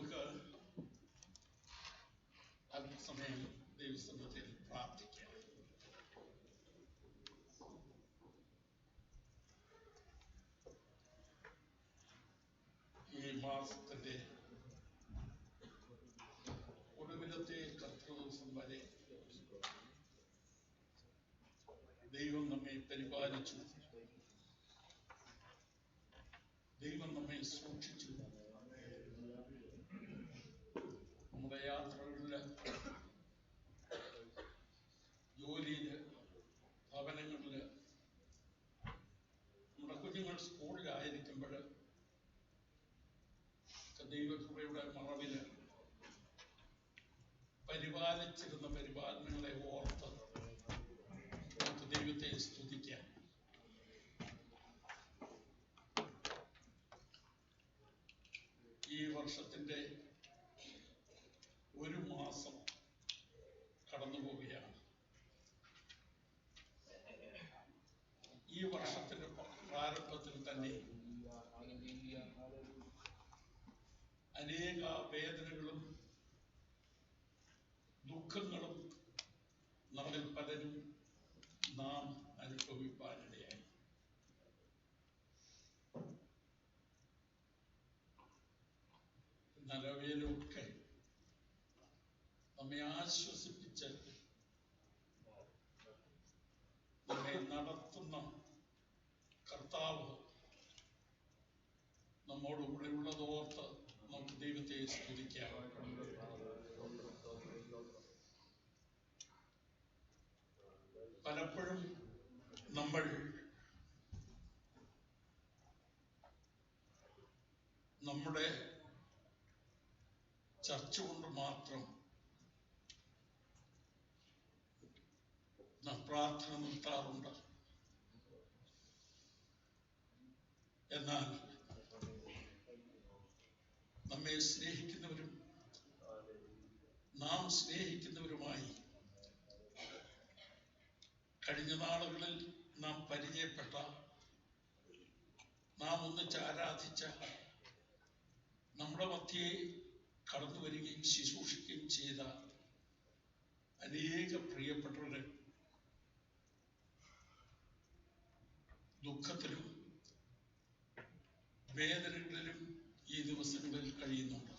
നമുക്ക് അല്പസമയം ദൈവസന്നിധിയിൽ പ്രാർത്ഥിക്കാം. ഈ മാസത്തിന്റെ ഒടുവിലത്തെ കർത്തൃദിവസം വരെ ദൈവം നമ്മെ പരിപാലിച്ചു, ദൈവം നമ്മെ സൂക്ഷിച്ചു. നമ്മുടെ യാത്രകളില്, ജോലിയില്, ഭവനങ്ങളില്, നമ്മുടെ കുഞ്ഞുങ്ങൾ സ്കൂളിലായിരിക്കുമ്പോൾ ദൈവകൃപയുടെ മറവില് പരിപാലിച്ചിരുന്ന പരിപാലനങ്ങളെ ഓർത്ത് നമുക്ക് ദൈവത്തെ സ്തുതിക്കാം. ഈ വർഷത്തിന്റെ ഒരു മാസം കടന്നു പോവുകയാണ്. ഈ വർഷത്തിന്റെ പ്രാരംഭത്തിൽ തന്നെ അനേക വേദനകളും ദുഃഖങ്ങളും നമ്മിൽ പലരും നാം അനുഭവിപ്പാനിടയായി. എന്നാൽ അവയിലൊക്കെ നമ്മെ ആശ്വസിപ്പിച്ച് നമ്മെ നടത്തുന്ന കർത്താവ് നമ്മോടുകൂടെ ഉള്ളതോർത്ത് നമുക്ക് ദൈവത്തെ സ്തുതിക്കാം. പലപ്പോഴും നമ്മൾ നമ്മുടെ ചർച്ച കൊണ്ട് മാത്രം നാം പ്രാർത്ഥന നിർത്താറുണ്ട്. എന്നാൽ നമ്മെ സ്നേഹിക്കുന്നവരും നാം സ്നേഹിക്കുന്നവരുമായി കഴിഞ്ഞ നാളുകളിൽ നാം പരിചയപ്പെട്ട, നാം ഒന്നിച്ച് ആരാധിച്ച, നമ്മുടെ മധ്യേ കടന്നു വരികയും ശുശ്രൂഷിക്കുകയും ചെയ്ത അനേക പ്രിയപ്പെട്ടവരെ ദുഃഖത്തിലും വേദനകളിലും ഈ ദിവസങ്ങളിൽ കഴിയുന്നുണ്ട്.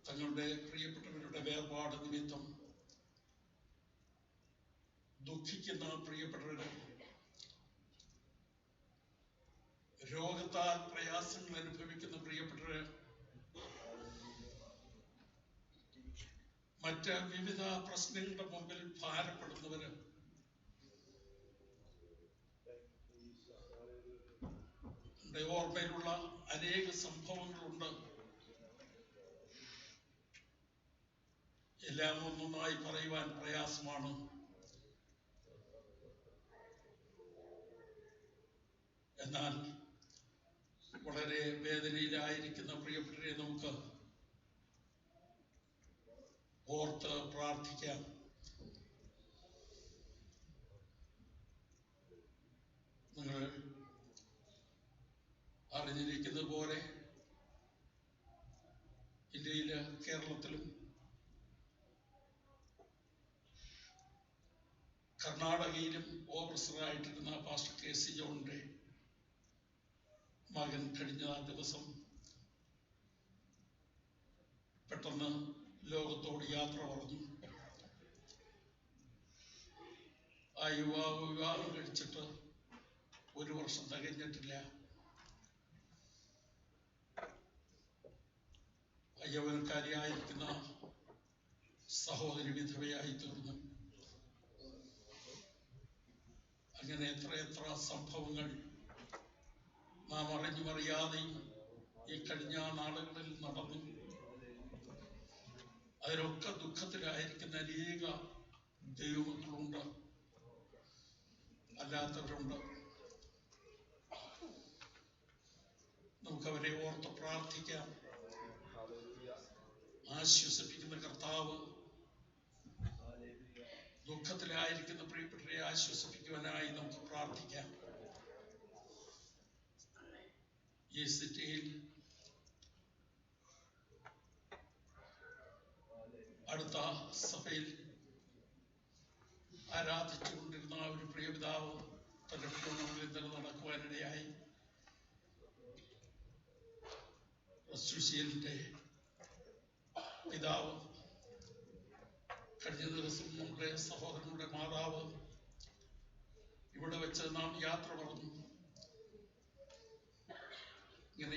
തങ്ങളുടെ പ്രിയപ്പെട്ടവരുടെ വേർപാട് നിമിത്തം ദുഃഖിക്കുന്ന പ്രിയപ്പെട്ടവര്, രോഗത്താൽ പ്രയാസങ്ങൾ അനുഭവിക്കുന്ന പ്രിയപ്പെട്ടവര്, മറ്റ് വിവിധ പ്രശ്നങ്ങളുടെ മുമ്പിൽ ഭാരപ്പെടുന്നവര്, നമ്മുടെ ഓർമ്മയിലുള്ള അനേക സംഭവങ്ങളുണ്ട്. എല്ലാം ഒന്നൊന്നായി പറയുവാൻ പ്രയാസമാണ്. എന്നാൽ വളരെ വേദനയിലായിരിക്കുന്ന പ്രിയപ്പെട്ടവരെ നമുക്ക് ഓർത്ത് പ്രാർത്ഥിക്കാം. നിങ്ങൾ അറിഞ്ഞിരിക്കുന്നത് പോലെ ഇന്ത്യയില്, കേരളത്തിലും കർണാടകയിലും ഓവർസറായിട്ടിരുന്ന പാസ്റ്റർ KC ജോണിന്റെ മകൻ കഴിഞ്ഞ ദിവസം പെട്ടെന്ന് ലോകത്തോട് യാത്ര പറഞ്ഞു. ആ യുവാവ് വിവാഹം കഴിച്ചിട്ട് 1 വർഷം തികഞ്ഞിട്ടില്ല. യൗവനക്കാരിയായിരിക്കുന്ന സഹോദരി വിധവയായി തീർന്നു. അങ്ങനെ എത്രയെത്ര സംഭവങ്ങൾ നാം അറിഞ്ഞുമറിയാതെയും ഈ കഴിഞ്ഞ നാളുകളിൽ നടന്നു. അതിലൊക്കെ ദുഃഖത്തിലായിരിക്കുന്ന അനേക ദൈവമക്കളുണ്ട്, അല്ലാത്തവരുണ്ട്. നമുക്കവരെ ഓർത്ത് പ്രാർത്ഥിക്കാം. ആശ്വസിപ്പിക്കുന്ന കർത്താവ് ദുഃഖത്തിലായിരിക്കുന്ന പ്രിയപ്പെട്ടവരെ ആശ്വസിപ്പിക്കുവാനായി നമുക്ക് പ്രാർത്ഥിക്കാം. ഈ സിറ്റിയിൽ അടുത്ത സഭയിൽ ആരാധിച്ചുകൊണ്ടിരുന്ന ഒരു പ്രിയപിതാവ് പലപ്പോഴും നമ്മളിൽ തന്നെ നടക്കുവാനിടയായി. സുശീലിന്റെ പിതാവ് കഴിഞ്ഞ ദിവസം നമ്മുടെ സഹോദരങ്ങളുടെ മാതാവ് ഇവിടെ വെച്ച് നാം യാത്ര പറഞ്ഞു. ഇങ്ങനെ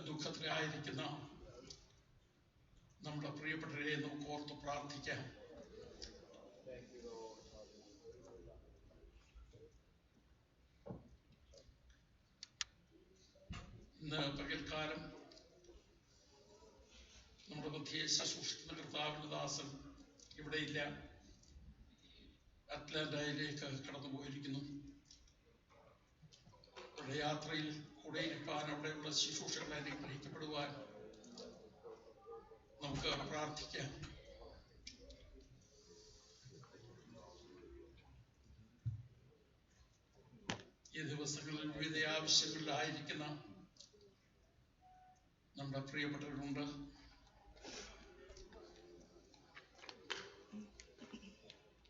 ദുഃഖത്തിലായിരിക്കുന്ന നമ്മുടെ പ്രിയപ്പെട്ടവരെ നമുക്ക് ഓർത്ത് പ്രാർത്ഥിക്കാം. ഇന്ന് പകൽക്കാലം നമ്മുടെ മധ്യേ ശുശ്രൂഷിക്കുന്ന കർത്താവിന്റെ ദാസൻ ഇവിടെയില്ല, അറ്റ്ലാന്റയിലേക്ക് കടന്നുപോയിരിക്കുന്നു. അവരുടെ യാത്രയിൽ കൂടെ ഇരിപ്പാൻ, അവിടെയുള്ള ശുശ്രൂഷകളെ അനുഗ്രഹിക്കപ്പെടുവാൻ നമുക്ക് പ്രാർത്ഥിക്കാം. ഈ ദിവസങ്ങളിൽ വിവിധ ആവശ്യങ്ങളിലായിരിക്കുന്ന നമ്മുടെ പ്രിയപ്പെട്ടവരുണ്ട്.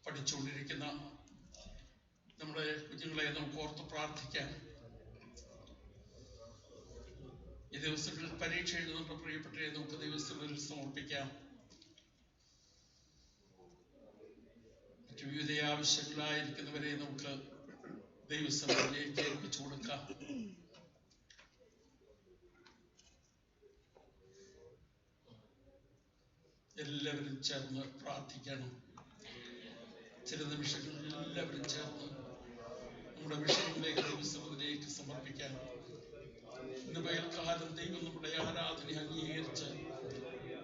പഠിച്ചുകൊണ്ടിരിക്കുന്ന നമ്മുടെ കുഞ്ഞുങ്ങളെ നമുക്ക് ഓർത്ത് പ്രാർത്ഥിക്കാം. ഈ ദിവസങ്ങളിൽ പരീക്ഷ എഴുതുന്ന പ്രിയപ്പെട്ടവരെ നമുക്ക് ദൈവസ്ഥലിൽ സമർപ്പിക്കാം. മറ്റു വിവിധ ആവശ്യങ്ങളായിരിക്കുന്നവരെ നമുക്ക് ദൈവസ്ഥലിലേക്ക് ഏൽപ്പിച്ചു കൊടുക്കാം. എല്ലാവരും ചേർന്ന് പ്രാർത്ഥിക്കണം. ചില നിമിഷങ്ങളിൽ എല്ലാവരും ചേർന്ന് നമ്മുടെ വിഷയങ്ങളിലേക്ക് ദൈവസ്ഥലിലേക്ക് സമർപ്പിക്കാം. ഇന്ന് പകൽക്കാലം ദൈവം നമ്മുടെ ആരാധന അംഗീകരിച്ച്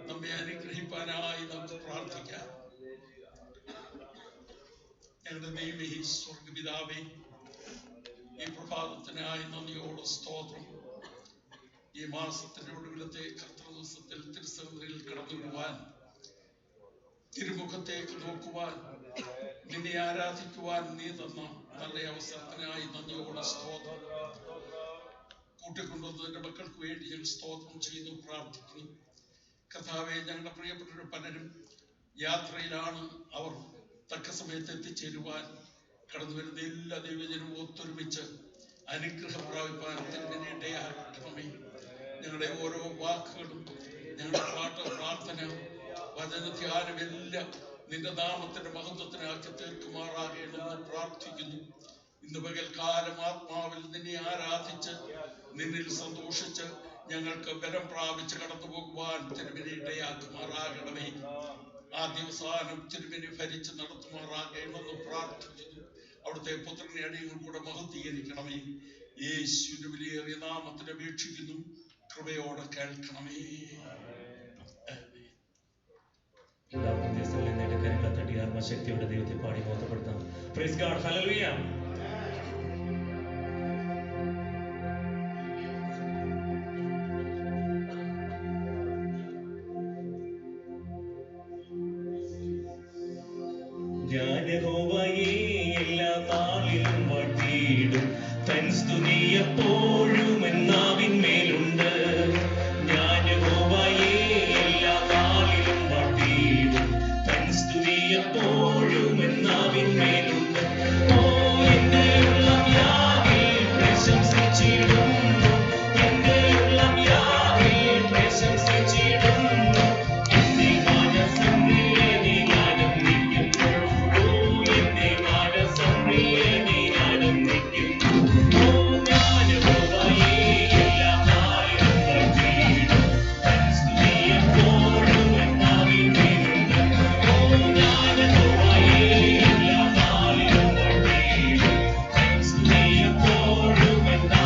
നമ്മെ അനുഗ്രഹിപ്പാനായി നമുക്ക് പ്രാർത്ഥിക്കാം. ഞങ്ങളുടെ ദൈവമേ, സ്വർഗപിതാവേ, ഈ പ്രഭാതത്തിനായി നന്ദിയോട് സ്തോത്രം. ഈ മാസത്തിന്റെ ഒടുവിലത്തെ കർത്തൃദിവസത്തിൽ തിരുസന്നിധിയിൽ കടന്നുവിടുവാൻ, തിരുമുഖത്തേക്ക് നോക്കുവാൻ, നിന്നെ ആരാധിക്കുവാൻ നീ തന്ന നല്ല അവസരത്തിനായി നന്ദിയോട് സ്തോത്രം. കൂട്ടിക്കൊണ്ടുവന്നതിന്റെ മക്കൾക്ക് വേണ്ടി ഞങ്ങൾ സ്തോത്രം ചെയ്തു പ്രാർത്ഥിക്കുന്നു. കർത്താവെ, ഞങ്ങളുടെ പ്രിയപ്പെട്ടവർ പലരും യാത്രയിലാണ്. അവർ തക്ക സമയത്ത് എത്തിച്ചേരുവാൻ കടന്നു വരുന്ന എല്ലാ ദൈവജനവും ഒത്തൊരുമിച്ച് അനുഗ്രഹം പ്രാപിപ്പാൻ തിരുവനേണ്ടയാക്കണമേ. ഞങ്ങളുടെ ഓരോ വാക്കുകളും, ഞങ്ങളുടെ പാട്ട്, പ്രാർത്ഥന, വചനധ്യാനം എല്ലാം നിന്റെ നാമത്തിന്റെ മഹത്വത്തിനാക്കി തീർക്കുമാറാകണമെന്ന് പ്രാർത്ഥിക്കുന്നു. ഇന്ന് പകൽക്കാലം ആത്മാവിൽ നിന്നെ ആരാധിച്ച് നിന്നിൽ സന്തോഷിച്ച് ഞങ്ങൾക്ക് ബലം പ്രാപിച്ച് കടന്നു പോകുവാൻ തിരുവനേണ്ടയാക്കുമാറാകണമേ. ആദ്യവസാനം തിരുവനെ ഭരിച്ച് നടത്തുമാറാകണമെന്ന് പ്രാർത്ഥിക്കുന്നു. അവിടുത്തെ പുത്രനെ അടിയങ്ങൾ കൂടെ മഹത്വീകരിക്കണമേ. യേശുവിന്റെ വിലയേറിയ നാമത്തിൽ അപേക്ഷിക്കുന്നു. കൃപയോടെ കേൾക്കണമേ. കരങ്ങളെ തട്ടി ആത്മശക്തിയോടെ ദൈവത്തെ പാടി ബോധപ്പെടുത്താം. Praise God, hallelujah. ഞാൻ യഹോവയെ എല്ലാ നാളിലും വാഴ്ത്തിയിടും, തൻ സ്തുതി എപ്പോഴും എന്നാവിന്മേലുണ്ട്. ഞാൻ യഹോവയെ എല്ലാ നാളിലും വാഴ്ത്തിയിടും, തൻ സ്തുതി എപ്പോഴും എന്നാവിന്മേലുണ്ട്. ഓ എന്റെ ഉള്ളം യാഹോവയെ പ്രശംസിച്ചിടുന്നു, എന്റെ ഉള്ളം യാഹോവയെ പ്രശംസിച്ചിടുന്നു. എന്റെ മനസ്സംപ്രിയനെ ഞാനും നിൽക്കുന്നു, ഓ എന്റെ മനസ്സംപ്രിയനെ ഞാനും നിൽക്കുന്നു. ഓ ഞാൻ യഹോവയെ എല്ലാ നാളിലും വാഴ്ത്തിയിടും, തൻ സ്തുതി എപ്പോഴും എന്നാവിന്മേലുണ്ട്. ഓ ഞാൻ യഹോവയെ എല്ലാ നാളിലും വാഴ്ത്തിയിടും, തൻ സ്തുതി എപ്പോഴും എന്നാവിന്മേലുണ്ട്.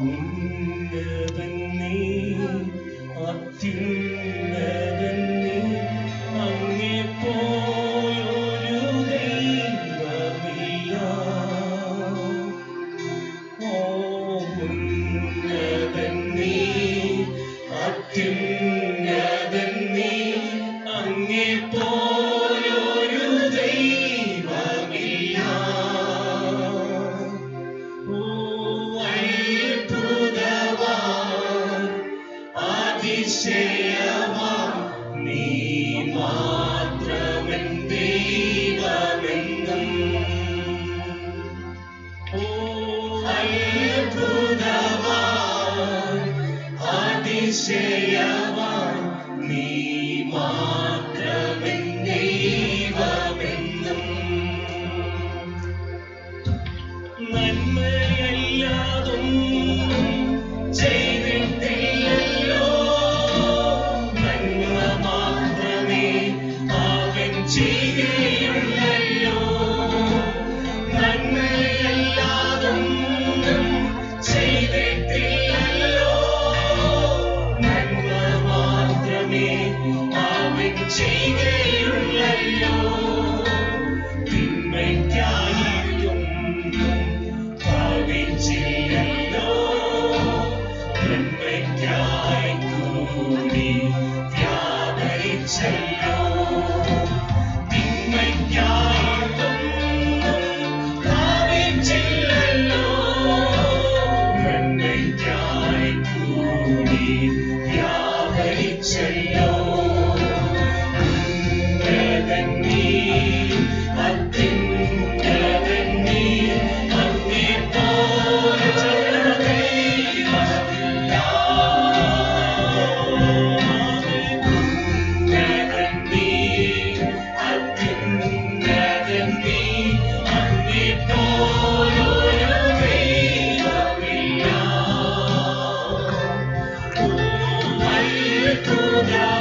ഉന്നതൻ നീ, അത്യുന്നതൻ നീ, അങ്ങേപ്പോലൊരു ദൈവമില്ല. ഓ ഉന്നതൻ നീ, അത്യുന്നതൻ നീ, അങ്ങേപ്പോലൊരു ദൈവമില്ല. ഓ അത്ഭുതവാൻ, അതിശയവാൻ, നീ മാത്രമൻ ദൈവമെന്നും. ഓ അത്ഭുതവാൻ, അതിശയവാൻ, നീ മാത്രമൻ ദൈവമെന്നും. നന്മയല്ലാതൊന്നും ചെയ്തിട്ടില്ലല്ലോ, നന്മ മാത്രമേ അവൻ ചെയ്യുകയുള്ളല്ലോ. നന്മയല്ലാതൊന്നും ചെയ്തിട്ടില്ലല്ലോ, നന്മ മാത്രമേ അവൻ ചെയ്യുകയുള്ളല്ലോ. തിന്മയ്ക്കായിട്ടൊന്നും ഭാവിച്ചില്ലല്ലോ, നന്മയ്ക്കായി കൂടി വ്യാപരിച്ചല്ലോ. തിന്മയ്ക്കായിട്ടൊന്നും ഭാവിച്ചില്ലല്ലോ, നന്മയ്ക്കായി കൂടി വ്യാപരിച്ചല്ലോ. ഉന്നതൻ നീ, അത്യുന്നതൻ നീ, അങ്ങേപ്പോലൊരു ദൈവമില്ല. ഉന്നതൻ നീ, അത്യുന്നതൻ നീ, അങ്ങേപ്പോലൊരു ദൈവമില്ല. ഓ അത്ഭുതവാൻ,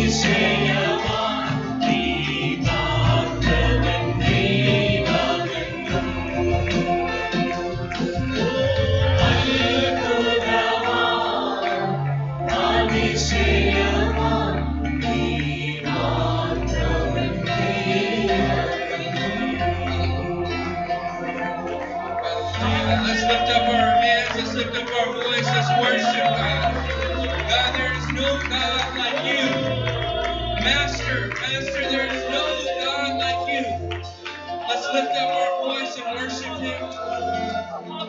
Let's lift up our hands, let's lift up our voice, let's worship God. God, there is no God like you. Master, there is no God like you. Let's lift up our voice and worship Him.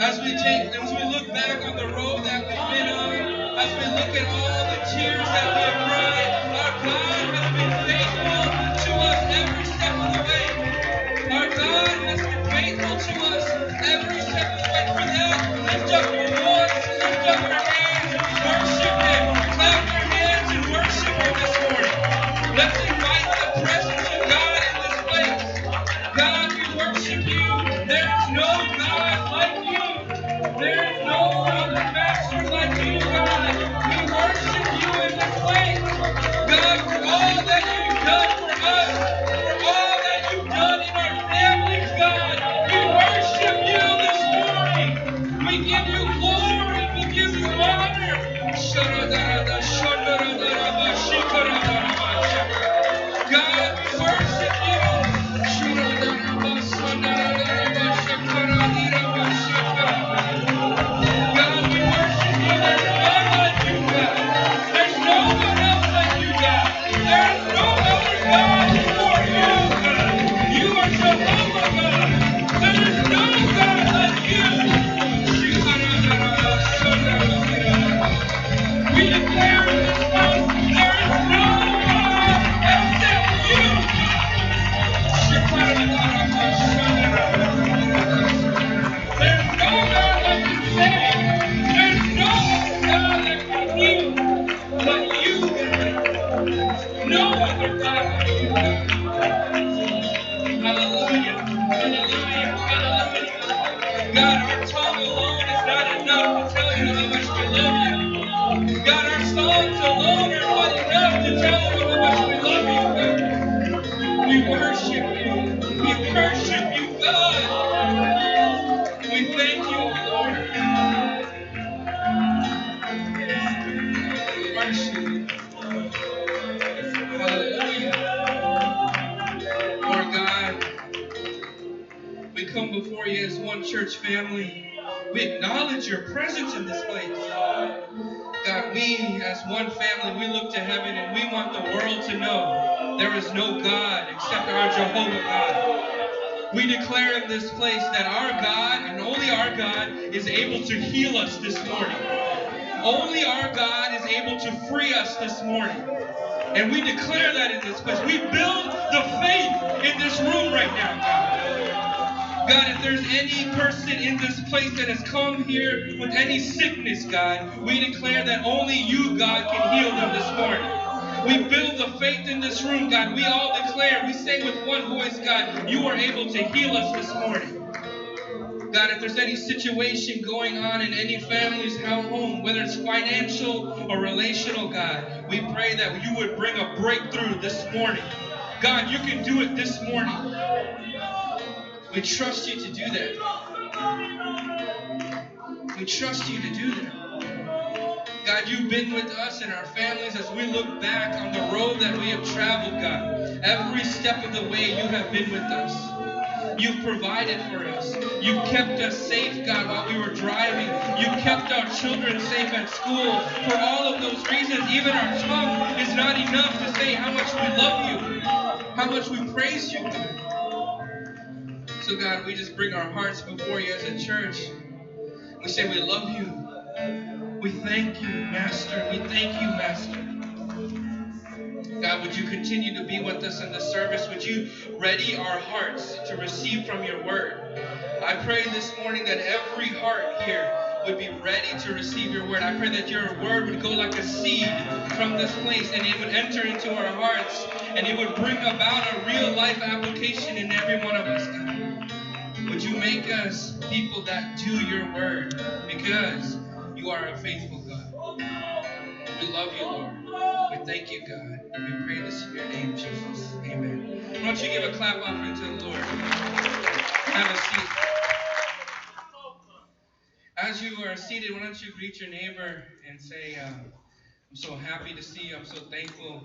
As we look back on the road that we've been on, as we look at all the tears that we have cried, our God has been faithful to us every step of the way. Our God has been faithful to us every step of the way. For that, lift up your voice, lift up your hands, and worship Him. Clap your hands and worship Him this morning. Let's invite the presence of God in this place. God, we worship you. There is no God like you. There is no other master like you, God. We worship you in this place. God, for all that you've done for us, for all that you've done in our families, God, we worship you this morning. We give you glory. We give you honor. God, we worship you. God, we worship you. There's none like you, God. There's no one else like you, God. There's no other God before you, God. You are Jehovah, God. There is no God like you. We declare in this house, there is no God except you. There's no God like you save. There's no God that can heal but you, God. No other God like you, God. Hallelujah. Hallelujah. Hallelujah. God, our tongue alone is not enough to tell you how much we love you. God, our songs alone are not enough to tell you how much we love you, God. We worship you. We worship you, God. We thank you, Lord. We worship you. Hallelujah. Lord God, we come before you as one church family. We acknowledge your presence in this place. God, we as one family, we look to heaven and we want the world to know there is no God except our Jehovah God. We declare in this place that our God and only our God is able to heal us this morning. Only our God is able to free us this morning. And we declare that in this place. We build the faith in this room right now, God. God, if there's any person in this place that has come here with any sickness, God, we declare that only you, God, can heal them this morning. We build the faith in this room, God. We all declare, we say with one voice, God, you are able to heal us this morning. God, if there's any situation going on in any family's home, whether it's financial or relational, God, we pray that you would bring a breakthrough this morning. God, you can do it this morning. We trust you to do that. We trust you to do that. God, you've been with us and our families as we look back on the road that we have traveled, God. Every step of the way you have been with us. You've provided for us. You've kept us safe, God, while we were driving. You kept our children safe at school. For all of those reasons, even our tongue is not enough to say how much we love you, how much we praise you, God. So, God, we just bring our hearts before you as a church. We say we love you. We thank you, Master. We thank you, Master. God, would you continue to be with us in the service? Would you ready our hearts to receive from your word? I pray this morning that every heart here would be ready to receive your word. I pray that your word would go like a seed from this place and it would enter into our hearts and it would bring about a real life application in every one of us, God. Would you make us people that do your word because you are a faithful God. We love you, Lord. We Thank you, God. We pray this in your name, Jesus. Amen. Why don't you give a clap offering to the Lord? Have a seat. As you are seated, why don't you greet your neighbor and say, I'm so happy to see you. I'm so thankful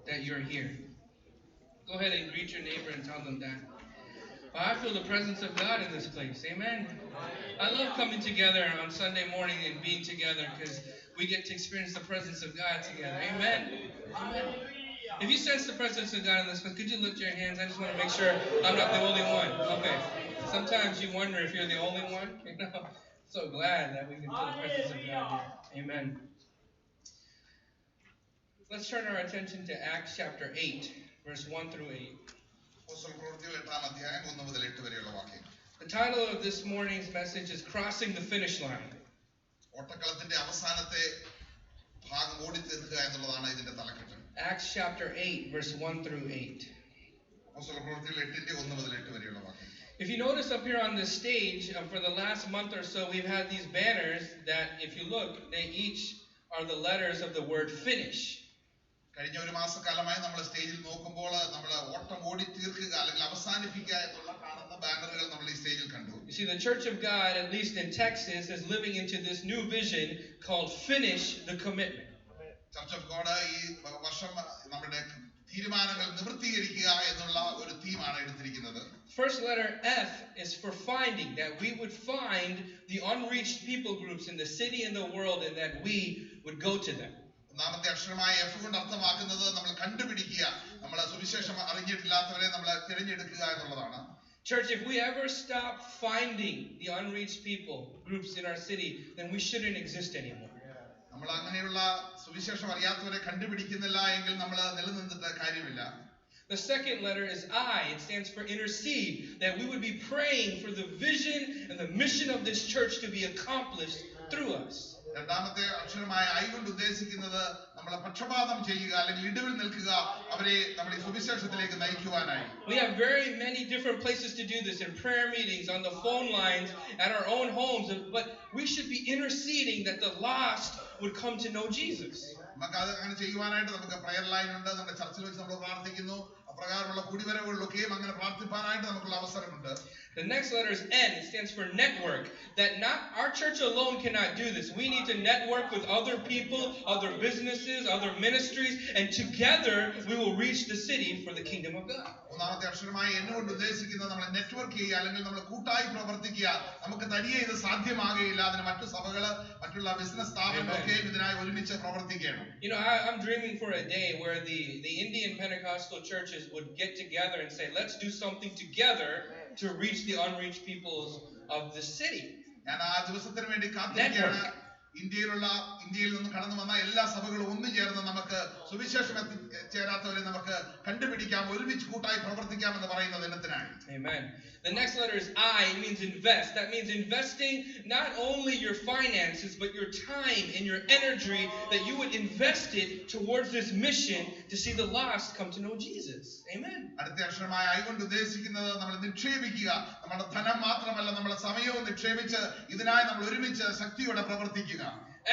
that you're here. Go ahead and greet your neighbor and tell them that. Well, I feel the presence of God in this place. Amen. I love coming together on Sunday morning and being together because we get to experience the presence of God together. Amen. Amen. If you sense the presence of God in this place, could you lift your hands? I just want to make sure I'm not the only one. Okay. Sometimes you wonder if you're the only one. You know, so glad that we can feel the presence of God here. Amen. Let's turn our attention to Acts chapter 8, verse 1 through 8. The title of this morning's message is Crossing the Finish Line. Acts chapter 8, verse 1 through 8. If you notice up here on this stage, for the last month or so, we've had these banners that, if you look, they each are the letters of the word finish. കഴിഞ്ഞ ഒരു മാസക്കാലമായി നമ്മൾ സ്റ്റേജിൽ നോക്കുമ്പോൾ നമ്മൾ ഓട്ടം ഓടി തീർക്കുക അല്ലെങ്കിൽ അവസാനിപ്പിക്കുക എന്നുള്ള കാണുന്ന ബാനറുകൾ നമ്മൾ ഈ സ്റ്റേജിൽ കണ്ടു. You see, the Church of God, at least in Texas, is living into this new vision called Finish the Commitment. Church of God ഈ വർഷം നമ്മുടെ തീരുമാനങ്ങൾ നിവൃത്തീകരിക്കുക എന്നുള്ള ഒരു തീമാണ് എടുത്തിരിക്കുന്നത്. First letter F is for finding, that we would find the unreached people groups in the city and the world and that we would go to them. ഒന്നാമത്തെ അക്ഷരമായ F കൊണ്ട് അർത്ഥമാക്കുന്നത് നമ്മൾ കണ്ടുപിടിക്കുക, നമ്മൾ സുവിശേഷം അറിഞ്ഞിട്ടില്ലാത്തവരെ നമ്മൾ തിരഞ്ഞെടുക്കുക എന്നുള്ളതാണ്. Church, if we ever stop finding the unreached people groups in our city, then we shouldn't exist anymore. നമ്മൾ അങ്ങനെയുള്ള സുവിശേഷം അറിയാത്തവരെ കണ്ടുപിടിക്കുന്നില്ല എങ്കിൽ നമ്മൾ നിലനിന്നിട്ട് കാര്യമില്ല. The second letter is I. It stands for intercede, that we would be praying for the vision and the mission of this church to be accomplished through us. രണ്ടാമത്തെ അക്ഷരമായ I കൊണ്ട് ഉദ്ദേശിക്കുന്നത് നമ്മളെ പക്ഷപാതം ചെയ്യുക അല്ലെങ്കിൽ ഇടവിൽ നിൽക്കുക, അവരെ നമ്മുടെ സുവിശേഷത്തിലേക്ക് നയിക്കുവാനായി. We have very many different places to do this, in prayer meetings, on the phone lines, at our own homes, but we should be interceding that the lost would come to know Jesus. നമുക്ക് അത് അങ്ങനെ ചെയ്യുവാനായിട്ട് നമുക്ക് prayer line ഉണ്ട്, നമ്മുടെ ചർച്ചിൽ വെച്ച് നമ്മൾ പ്രാർത്ഥിക്കുന്നു, അപ്രകാരമുള്ള കൂടിവരവുകളിലൊക്കെയും അങ്ങനെ പ്രാർത്ഥിപ്പാനായിട്ട് നമുക്കുള്ള അവസരമുണ്ട്. The next letter is N. It stands for network. That not our church alone cannot do this. We need to network with other people, other businesses, other ministries, and together we will reach the city for the kingdom of God. ഒന്നാമത്തെ അക്ഷരമായി എന്നെ കൊണ്ട് ഉദ്ദേശിക്കുന്നത് നമ്മൾ network ചെയ്യുക അല്ലെങ്കിൽ നമ്മൾ കൂട്ടായി പ്രവർത്തിക്കുക. നമുക്ക് തനിയെ ഇത് സാധ്യമാകുകയില്ല. അതിന് മറ്റു സഭകള്, മറ്റുള്ള ബിസിനസ് സ്ഥാപനങ്ങളൊക്കെ ഇതിനായി ഒരുമിച്ച് പ്രവർത്തിക്കണം. You know, I'm dreaming for a day where the Indian Pentecostal churches would get together and say, let's do something together to reach the unreached peoples of the city. ഞാൻ ആ ദിവസത്തിന് വേണ്ടി കാത്തിരിക്കുകയാണ്. ഇന്ത്യയിൽ നിന്ന് കടന്നു വന്ന എല്ലാ സഭകളും ഒന്നു ചേർന്ന് നമുക്ക് സുവിശേഷം എത്തിച്ചേരാത്തവരെ നമുക്ക് കണ്ടുപിടിക്കാം, ഒരുമിച്ച് കൂട്ടായി പ്രവർത്തിക്കാം എന്ന് പറയുന്ന ദിനത്തിനാണ്. Amen. The next letter is I. It means invest. That means investing not only your finances but your time and your energy, that you would invest it towards this mission to see the lost come to know Jesus. Amen. അടുത്ത അക്ഷരമായ I കൊണ്ട് ഉദ്ദേശിക്കുന്നത് നമ്മൾ നിക്ഷേപിക്കുക, നമ്മുടെ ധനം മാത്രമല്ല നമ്മുടെ സമയവും നിക്ഷേപിച്ച് ഇതിനായി നമ്മൾ ഒരുമിച്ച് ശക്തിയോടെ പ്രവർത്തിക്കുക.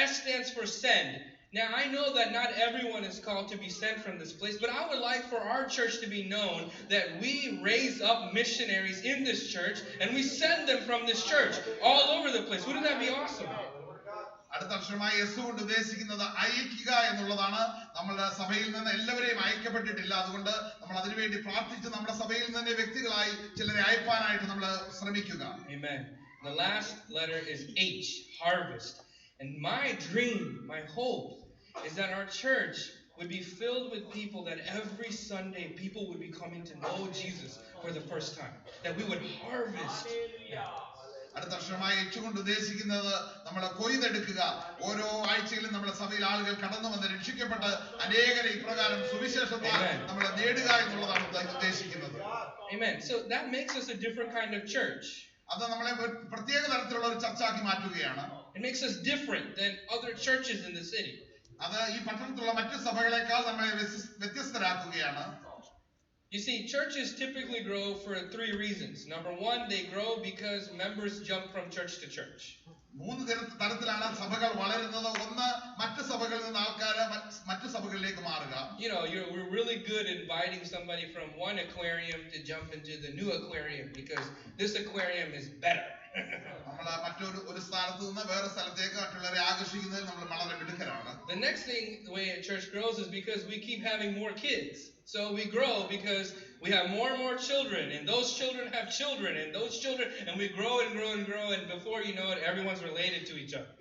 S stands for send. Now, I know that not everyone is called to be sent from this place, but I would like for our church to be known that we raise up missionaries in this church and we send them from this church all over the place. Wouldn't that be awesome? അടുത്ത അക്ഷരമായി S കൊണ്ട് ഉദ്ദേശിക്കുന്നത് അയക്കുക എന്നുള്ളതാണ്. നമ്മുടെ സഭയിൽ നിന്ന് എല്ലാവരെയും അയക്കപ്പെട്ടിട്ടില്ല, അതുകൊണ്ട് നമ്മൾ അതിനുവേണ്ടി പ്രാർത്ഥിച്ച് നമ്മുടെ സഭയിൽ തന്നെ വ്യക്തികളായി ചിലരെ അയപ്പാനായിട്ട് നമ്മൾ ശ്രമിക്കുക. Amen. The last letter is H, harvest. And my dream, my hope, is that our church would be filled with people, that every Sunday people would be coming to know Jesus for the first time. That we would harvest. അടുത്ത അക്ഷരമായി H കൊണ്ട് ഉദ്ദേശിക്കുന്നത് നമ്മളെ കൊയ്തെടുക്കുക. ഓരോ ആഴ്ചയിലും നമ്മുടെ സഭയിൽ ആളുകൾ കടന്നു വന്ന് രക്ഷിക്കപ്പെട്ട് അനേകരെ ഇപ്രകാരം സുവിശേഷത്താൽ നമ്മളെ നേടുക എന്നുള്ളതാണ് ഉദ്ദേശിക്കുന്നത്. Amen. So that makes us a different kind of church. അത് നമ്മളെ പ്രത്യേക തരത്തിലുള്ള ഒരു ചർച്ചാക്കി മാറ്റുകയാണ്. It makes us different than other churches in the city. അത് ഈ പട്ടണത്തിലുള്ള മറ്റു സഭകളെക്കാൾ നമ്മളെ വ്യത്യസ്തരാക്കുകയാണ്. You see, churches typically grow for 3 reasons. Number 1, they grow because members jump from church to church. 3 തരത്തിലാണ് സഭകൾ വളരുന്നത്. ഒന്ന്, മറ്റു സഭകളിൽ നിന്ന് ആൾക്കാർ മറ്റു സഭകളിലേക്ക് മാറുക. know, we're really good at inviting somebody from one aquarium to jump into the new aquarium because this aquarium is better. നമ്മൾ മറ്റൊരു സ്ഥലത്ത് നിന്ന് വേറെ സ്ഥലത്തേക്ക് മറ്റുള്ളവരെ ആകർഷിക്കുന്നതിൽ നമ്മൾ വളരെ മിടുക്കരാണ്. The next thing, the way a church grows is because we keep having more kids. So we grow because we have more and more children, and those children have children, and those children, and we grow and grow and grow, and before you know it, everyone's related to each other.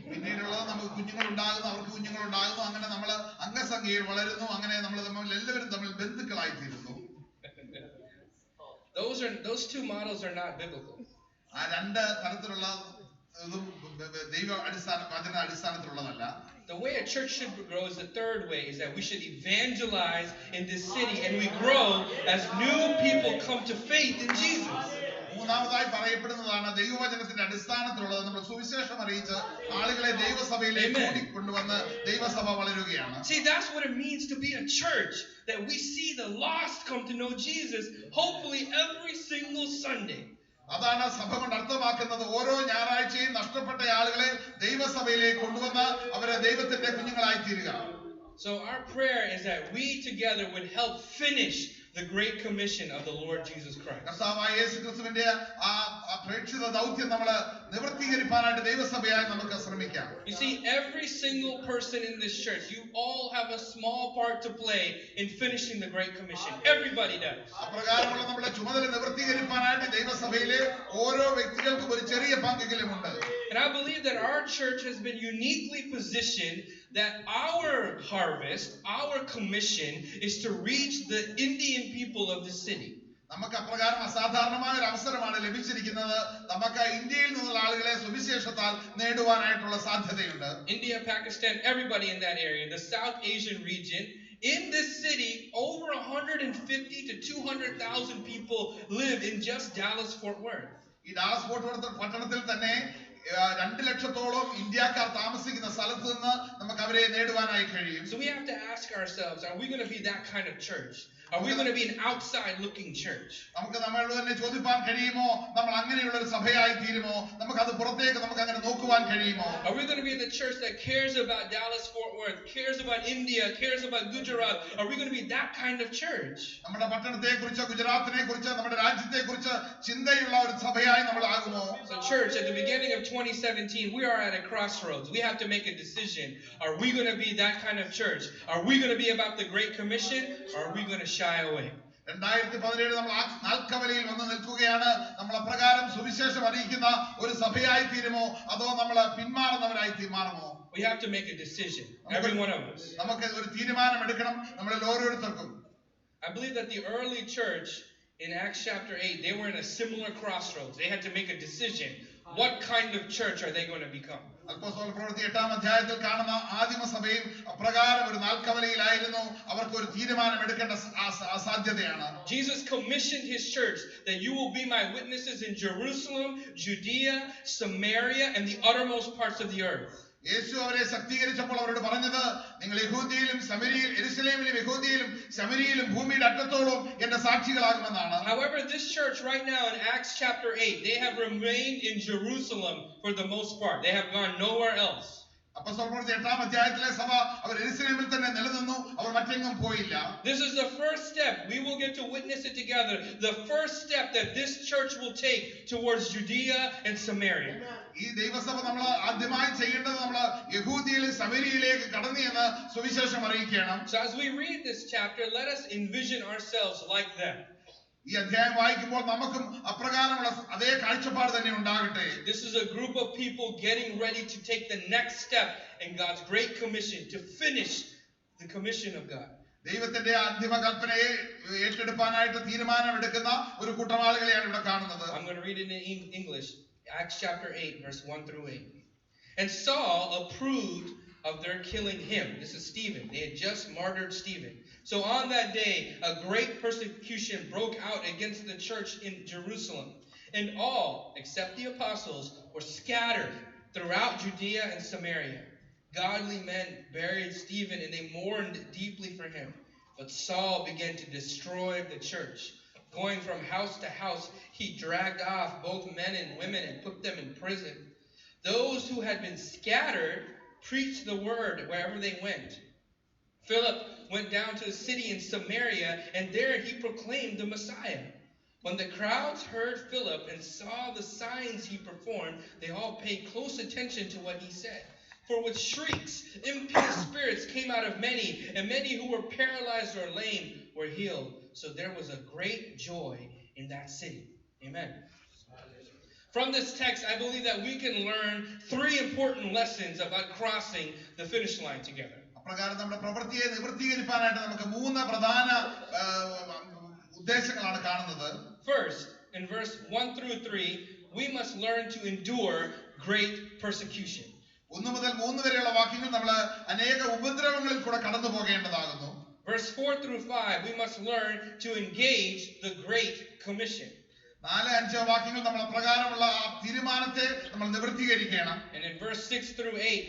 പിന്നീടുള്ളത് നമുക്ക് കുഞ്ഞുങ്ങൾ ഉണ്ടാകുന്നു, അവർക്ക് കുഞ്ഞുങ്ങൾ ഉണ്ടാകുന്നു, അങ്ങനെ നമ്മൾ അംഗസംഖ്യയിൽ വളരുന്നു, അങ്ങനെ നമ്മൾ എല്ലാവരും തമ്മിൽ ബന്ധുക്കളായി തീരുന്നു. Those two models are not biblical. ആ രണ്ട് തരത്തിലുള്ള ദൈവ വചന അടിസ്ഥാനത്തിലുള്ളതല്ല. The way a church should grow is the third way, is that we should evangelize in this city, and we grow as new people come to faith in Jesus. മൂന്നാമതായി പറയപ്പെടുന്നതാണ് ദൈവവചനത്തിന്റെ അടിസ്ഥാനത്തിലുള്ളത്. നമ്മൾ സുവിശേഷം അറിയിച്ച് ആളുകളെ ദൈവസഭയിലേക്ക് കൊണ്ടുവന്ന് ദൈവസഭ വളരുകയാണ്. See, that's what it means to be a church, that we see the lost come to know Jesus, hopefully every single Sunday. അതാണ് സഭ കൊണ്ട് അർത്ഥമാക്കുന്നത്. ഓരോ ഞായറാഴ്ചയും നഷ്ടപ്പെട്ട ആളുകളെ ദൈവസഭയിലേക്ക് കൊണ്ടുവന്ന് അവരെ ദൈവത്തിന്റെ കുഞ്ഞുങ്ങളായി തീരുക. So our prayer is that we together would help finish the Great Commission of the Lord Jesus Christ. കർത്താവായ യേശുക്രിസ്തുവിന്റെ ആ പ്രേക്ഷിത ദൗത്യം നമ്മൾ നിവർത്തീകരിക്കാനായിട്ട് ദൈവസഭയായി നമുക്ക് ശ്രമിക്കാം. You see, every single person in this church, you all have a small part to play in finishing the Great Commission. Everybody does. അപ്രകാരമുള്ള നമ്മുടെ ചുമതല നിവർത്തീകരിക്കാനായിട്ട് ദൈവസഭയിലെ ഓരോ വ്യക്തികൾക്കും ഒരു ചെറിയ പങ്കെങ്കിലും ഉണ്ട്. And I believe that our church has been uniquely positioned that our harvest, our commission is to reach the Indian people of the city. നമുക്ക് അപ്രകാരം അസാധാരണമായ ഒരു അവസരമാണ് ലഭിച്ചിരിക്കുന്നത്. നമുക്ക് ഇന്ത്യയിൽ നിന്നുള്ള ആളുകളെ സുവിശേഷത്താൽ നേടുവാനായിട്ടുള്ള സാധ്യതയുണ്ട്. India, Pakistan, everybody in that area, the South Asian region. In this city, over 150 to 200,000 people live in just Dallas-Fort Worth. ഈ ഡാലസ് ഫോർട്ട് വർത്ത് പട്ടണത്തിൽ തന്നെ 2 ലക്ഷത്തോളം ഇന്ത്യക്കാർ താമസിക്കുന്ന സ്ഥലത്ത് നിന്ന് നമുക്ക് അവരെ നേടുവാനായി കഴിയും. So we have to ask ourselves, are we going to be that kind of church? Are we going to be an outside looking church? നമുക്ക് നമ്മളോട് തന്നെ ചോദിക്കാൻ കഴിയുമോ, നമ്മൾ അങ്ങനെയുള്ള ഒരു സഭയായി തീരുമോ, നമുക്ക് അത് പുറത്തേക്ക് നമുക്ക് അങ്ങനെ നോക്കുവാൻ കഴിയുമോ? Are we going to be the church that cares about Dallas Fort Worth, cares about India, cares about Gujarat? Are we going to be that kind of church? നമ്മുടെ പട്ടണത്തെക്കുറിച്ച്, ഗുജറാത്തിനെക്കുറിച്ച്, നമ്മുടെ രാജ്യത്തെക്കുറിച്ച് ചിന്തയുള്ള ഒരു സഭയായി നമ്മൾ ആകുമോ? So church, at the beginning of 2017, we are at a crossroads. We have to make a decision. Are we going to be that kind of church? Are we going to be about the Great Commission? Or are we going to shy away? 2017 നമ്മൾ നാൽക്കവലയിൽ വന്ന് നിൽക്കുകയാണ്. നമ്മൾ അപ്രകാരം സുവിശേഷം അറിയിക്കുന്ന ഒരു സഭയായി തീരുമോ, അതോ നമ്മൾ പിന്മാറുന്നവരായി മാറുമോ? We have to make a decision, every one of us. നമുക്ക് ഒരു തീരുമാനം എടുക്കണം, നമ്മളിൽ ഓരോരുത്തർക്കും. I believe that the early church in Acts chapter 8, they were in a similar crossroads. They had to make a decision. What kind of church are they going to become? അപ്പോസ്തല പ്രവൃത്തി 8-ാം അധ്യായത്തിൽ കാണുന്ന ആദിമസഭയും അപ്രകാരം ഒരു നാൽക്കവലയിലായിരുന്നു. അവർക്ക് ഒരു തീരുമാനം എടുക്കേണ്ട സാധ്യതയാണ്. Jesus commissioned his church that you will be my witnesses in Jerusalem, Judea, Samaria, and the uttermost parts of the earth. യേശു അവരെ ശക്തീകരിച്ചപ്പോൾ അവരോട് പറഞ്ഞത്, നിങ്ങൾ യഹൂദിയിലും ശമരിയിൽ, യെരുശലേമിലും യഹൂദിയിലും ശമരിയിലും ഭൂമിയുടെ അറ്റത്തോളം എന്റെ സാക്ഷികളാകുമെന്നാണ്. However, this church right now in Acts chapter 8, they have remained in Jerusalem for the most part. They have gone nowhere else. അപ്പോസ്തല പ്രവൃത്തി 8-ാം അധ്യായത്തിലെ സഭ അവർ യെരുശലേമിൽ തന്നെ നിലനിന്നു, അവർ മറ്റെങ്ങും പോയില്ല. This is the first step. We will get to witness it together. The first step that this church will take towards Judea and Samaria. ഈ ദൈവസഭ നമ്മൾ ആദ്യമായി ചെയ്യേണ്ടത് നമ്മൾ യഹൂദിയിലും ശമരിയിലേക്ക് കടന്നു എന്ന് സുവിശേഷം അറിയിക്കണം. So as we read this chapter, let us envision ourselves like them. ഈ അധ്യായം വായിക്കുമ്പോൾ നമുക്കും അപ്രകാരമുള്ള അതേ കാഴ്ചപ്പാട് തന്നെ ഉണ്ടാകട്ടെ. This is a group of people getting ready to take the next step in God's great commission, to finish the commission of God. ദൈവത്തിന്റെ അന്തിമ കൽപ്പനയെ ഏറ്റെടുക്കാനായിട്ട് തീരുമാനമെടുക്കുന്ന ഒരു കൂട്ടം ആളുകളെയാണ് ഇവിടെ കാണുന്നത്. I'm going to read it in English. Acts chapter 8, verse 1 through 8. And Saul approved of their killing him. This is Stephen. They had just martyred Stephen. So on that day, a great persecution broke out against the church in Jerusalem. And all, except the apostles, were scattered throughout Judea and Samaria. Godly men buried Stephen, and they mourned deeply for him. But Saul began to destroy the church. Going from house to house, he dragged off both men and women and put them in prison. Those who had been scattered preached the word wherever they went. Philip went down to a city in Samaria, and there he proclaimed the Messiah. When the crowds heard Philip and saw the signs he performed, they all paid close attention to what he said. For with shrieks, impure spirits came out of many, and many who were paralyzed or lame were healed. So there was a great joy in that city. Amen. From this text, I believe that we can learn 3 important lessons about crossing the finish line together. അപ്രകാരം നമ്മുടെ പ്രവൃത്തിയെ നിവൃത്തീകരിക്കാനായിട്ട് നമുക്ക് 3 പ്രധാന ഉദ്ദേശങ്ങളാണ് കാണുന്നത്. First, in verse 1 through 3, we must learn to endure great persecution. 1 മുതൽ 3 വരെയുള്ള വാക്യങ്ങൾ നമ്മൾ അനേക ഉപദ്രവങ്ങളിൽ കൂടെ കടന്നു പോകേണ്ടതാകുന്നു. Verse 4 through 5, we must learn to engage the Great Commission. 4-5 വാക്യങ്ങൾ നമ്മൾ അപ്രകാരമുള്ള ആ തീരുമാനത്തെ നമ്മൾ നിവൃത്തീകരിക്കണം. And in verse 6 through 8,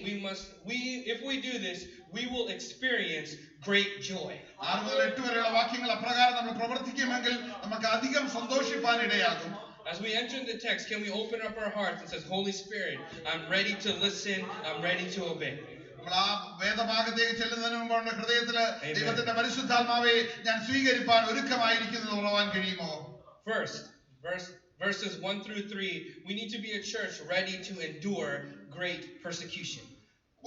if we do this, we will experience great joy. 6 മുതൽ 8 വരെയുള്ള വാക്യങ്ങൾ അപ്രകാരം നമ്മൾ പ്രവർത്തിക്കുമെങ്കിൽ നമുക്ക് അധികം സന്തോഷിപ്പാൻ ഇടയാകും. As we enter the text, can we open up our hearts and say, Holy Spirit, I'm ready to listen, I'm ready to obey. നമ്മൾ ആ വേദഭാഗത്തേക്ക് ചെല്ലുന്നതിന് മുമ്പ് ഹൃദയത്തിൽ ദൈവത്തിന്റെ പരിശുദ്ധാത്മാവെ ഞാൻ സ്വീകരിപ്പാൻ ഒരുക്കമായിരിക്കുന്നത് ഉറവാൻ കഴിയുമോ? First, verses 1 through 3, we need to be a church ready to endure great persecution.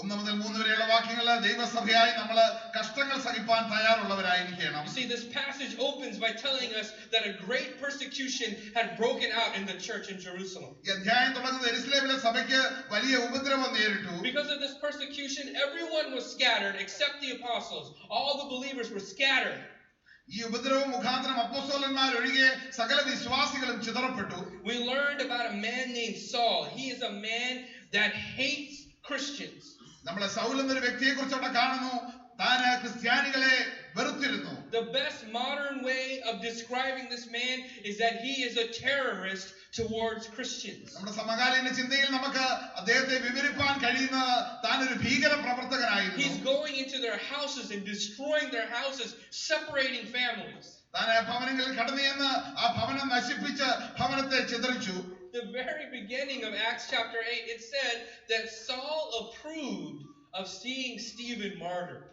1 മുതൽ 3 വരെയുള്ള വാക്യങ്ങൾ ദൈവസഭയായി നമ്മൾ കഷ്ടങ്ങൾ സഹിപ്പാൻ തയ്യാറുള്ളവരായിരിക്കണം. You see, this passage opens by telling us that a great persecution had broken out in the church in Jerusalem. ഈ അധ്യായം തുടങ്ങുന്നത് യെരുശലേമിലെ സഭയ്ക്ക് വലിയ ഉപദ്രവം നേരിട്ടു. Because of this persecution, everyone was scattered except the apostles. All the believers were scattered. ഈ ഉപദ്രവം മുഖാന്തരം അപ്പോസ്തലന്മാർ ഒഴികെ സകല വിശ്വാസികളും ചിതറപ്പെട്ടു. We learned about a man named Saul. He is a man that hates Christians. നമ്മൾ സൗൽ എന്നൊരു വ്യക്തിയെക്കുറിച്ച് അവിടെ കാണുന്നു. താൻ ക്രിസ്ത്യാനികളെ വെറുത്തിരുന്നു. The best modern way of describing this man is that he is a terrorist towards Christians. നമ്മുടെ സമകാലീന ചിന്തയിൽ നമുക്ക് അദ്ദേഹത്തെ വിവരിക്കാൻ കഴിയുന്ന താൻ ഒരു ഭീകര പ്രവർത്തകനായിരുന്നു. He's going into their houses and destroying their houses, separating families. താൻ ഭവനങ്ങളിൽ കടന്നു ചെന്ന് ആ ഭവനം നശിപ്പിച്ച് ഭവനത്തെ ചിതറിച്ചു. The very beginning of Acts chapter 8, it said that Saul approved of seeing Stephen martyred.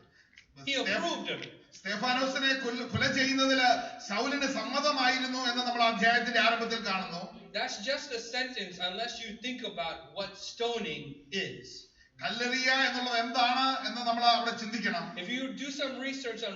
He approved him. സ്തെഫാനോസിനെ കൊല ചെയ്യുന്നതിൽ ശൗലിന് സമ്മതമായിരുന്നു എന്ന് നമ്മൾ അധ്യായത്തിന്റെ ആരംഭത്തിൽ കാണുന്നു. That's just a sentence unless you think about what stoning is. കല്ലെറിയ എന്നുള്ളത് എന്താണ് എന്ന് നമ്മൾ അവിടെ ചിന്തിക്കണം. If you do some research on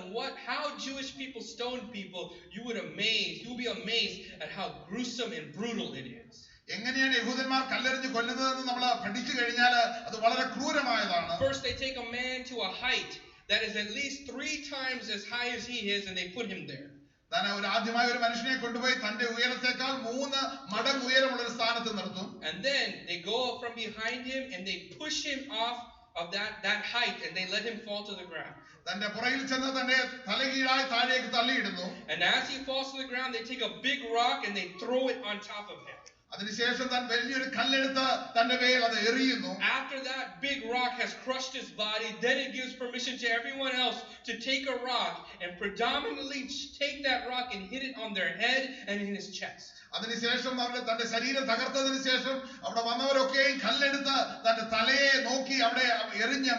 how Jewish people stoned people, you will be amazed at how gruesome and brutal it is. എങ്ങനെയാണ് യഹൂദന്മാർ കല്ലെറിഞ്ഞ് കൊല്ലുന്നതെന്ന് നമ്മൾ പഠിച്ചു കഴിഞ്ഞാൽ അത് വളരെ ക്രൂരമായതാണ്. First they take a man to a height that is at least 3 times as high as he is, and they put him there. താൻ ആദ്യമായി ഒരു മനുഷ്യനെ കൊണ്ടുപോയി തന്റെ ഉയരത്തേക്കാൾ 3 മടങ്ങ് ഉയരമുള്ള ഒരു സ്ഥാനത്ത് നിർത്തും. And then they go up from behind him and they push him off of that height, and they let him fall to the ground. തന്റെ പുറകിൽ ചെന്ന് തന്റെ തലകീഴായി താഴേക്ക് തള്ളിയിടുന്നു. And as he falls to the ground, they take a big rock and they throw it on top of him. അതിനുശേഷം താൻ വലിയൊരു കല്ലെടുത്ത് തന്റെ മേൽ അത് എറിയുന്നു. After that big rock has crushed his body, then it gives permission to everyone else to take a rock and predominantly take that rock and hit it on their head and in his chest. അതിനുശേഷം തന്റെ ശരീരം തകർത്തതിനു ശേഷം അവിടെ വന്നവരൊക്കെയും കല്ലെടുത്ത് തന്റെ തലയെ നോക്കി അവിടെ എറിഞ്ഞ്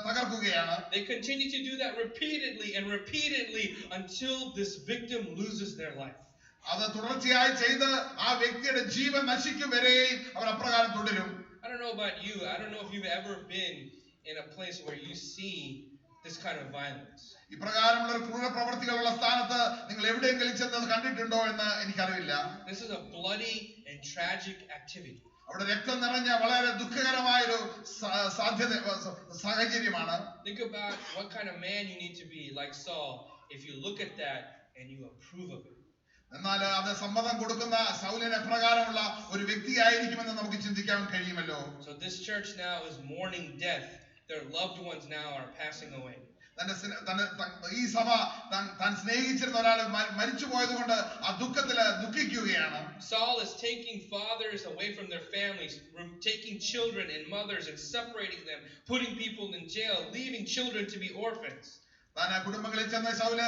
തകർക്കുകയാണ്. They continue to do that repeatedly until this victim loses their life. അത് തുടർച്ചയായി ചെയ്ത് ആ വ്യക്തിയുടെ ജീവൻ നശിക്കും വരെയും അവർ അപ്രകാരം തുടരും. I don't know about you. I don't know if you've ever been in a place where you see this kind of violence. ഇപ്രകാരമുള്ള ഒരു ക്രൂര പ്രവൃത്തികളുള്ള സ്ഥാനത്ത് നിങ്ങൾ എവിടെയെങ്കിലും ചെന്നത് കണ്ടിട്ടുണ്ടോ എന്ന് എനിക്കറിയില്ല. This is a bloody and tragic activity. അവിടെ രക്തം നിറഞ്ഞ വളരെ ദുഃഖകരമായ ഒരു സാഹചര്യമാണ്. Think about what kind of man you need to be like Saul if you look at that and you approve of it. എന്നാൽ അത് സമ്മതം കൊടുക്കുന്ന ശൗലിന് എപ്രകാരമുള്ള ഒരു വ്യക്തിയായിരിക്കുമെന്ന് നമുക്ക് ചിന്തിക്കാൻ കഴിയുമല്ലോ. So this church now is mourning death. Their loved ones now are passing away. ഈ സഭ താൻ സ്നേഹിച്ചിരുന്ന ഒരാൾ മരിച്ചു പോയതുകൊണ്ട് ആ ദുഃഖത്തിൽ ദുഃഖിക്കുകയാണ്. Saul is taking fathers away from their families, taking children and mothers and separating them, putting people in jail, leaving children to be orphans. താൻ കുടുംബങ്ങളിൽ ചെന്ന ശൗല്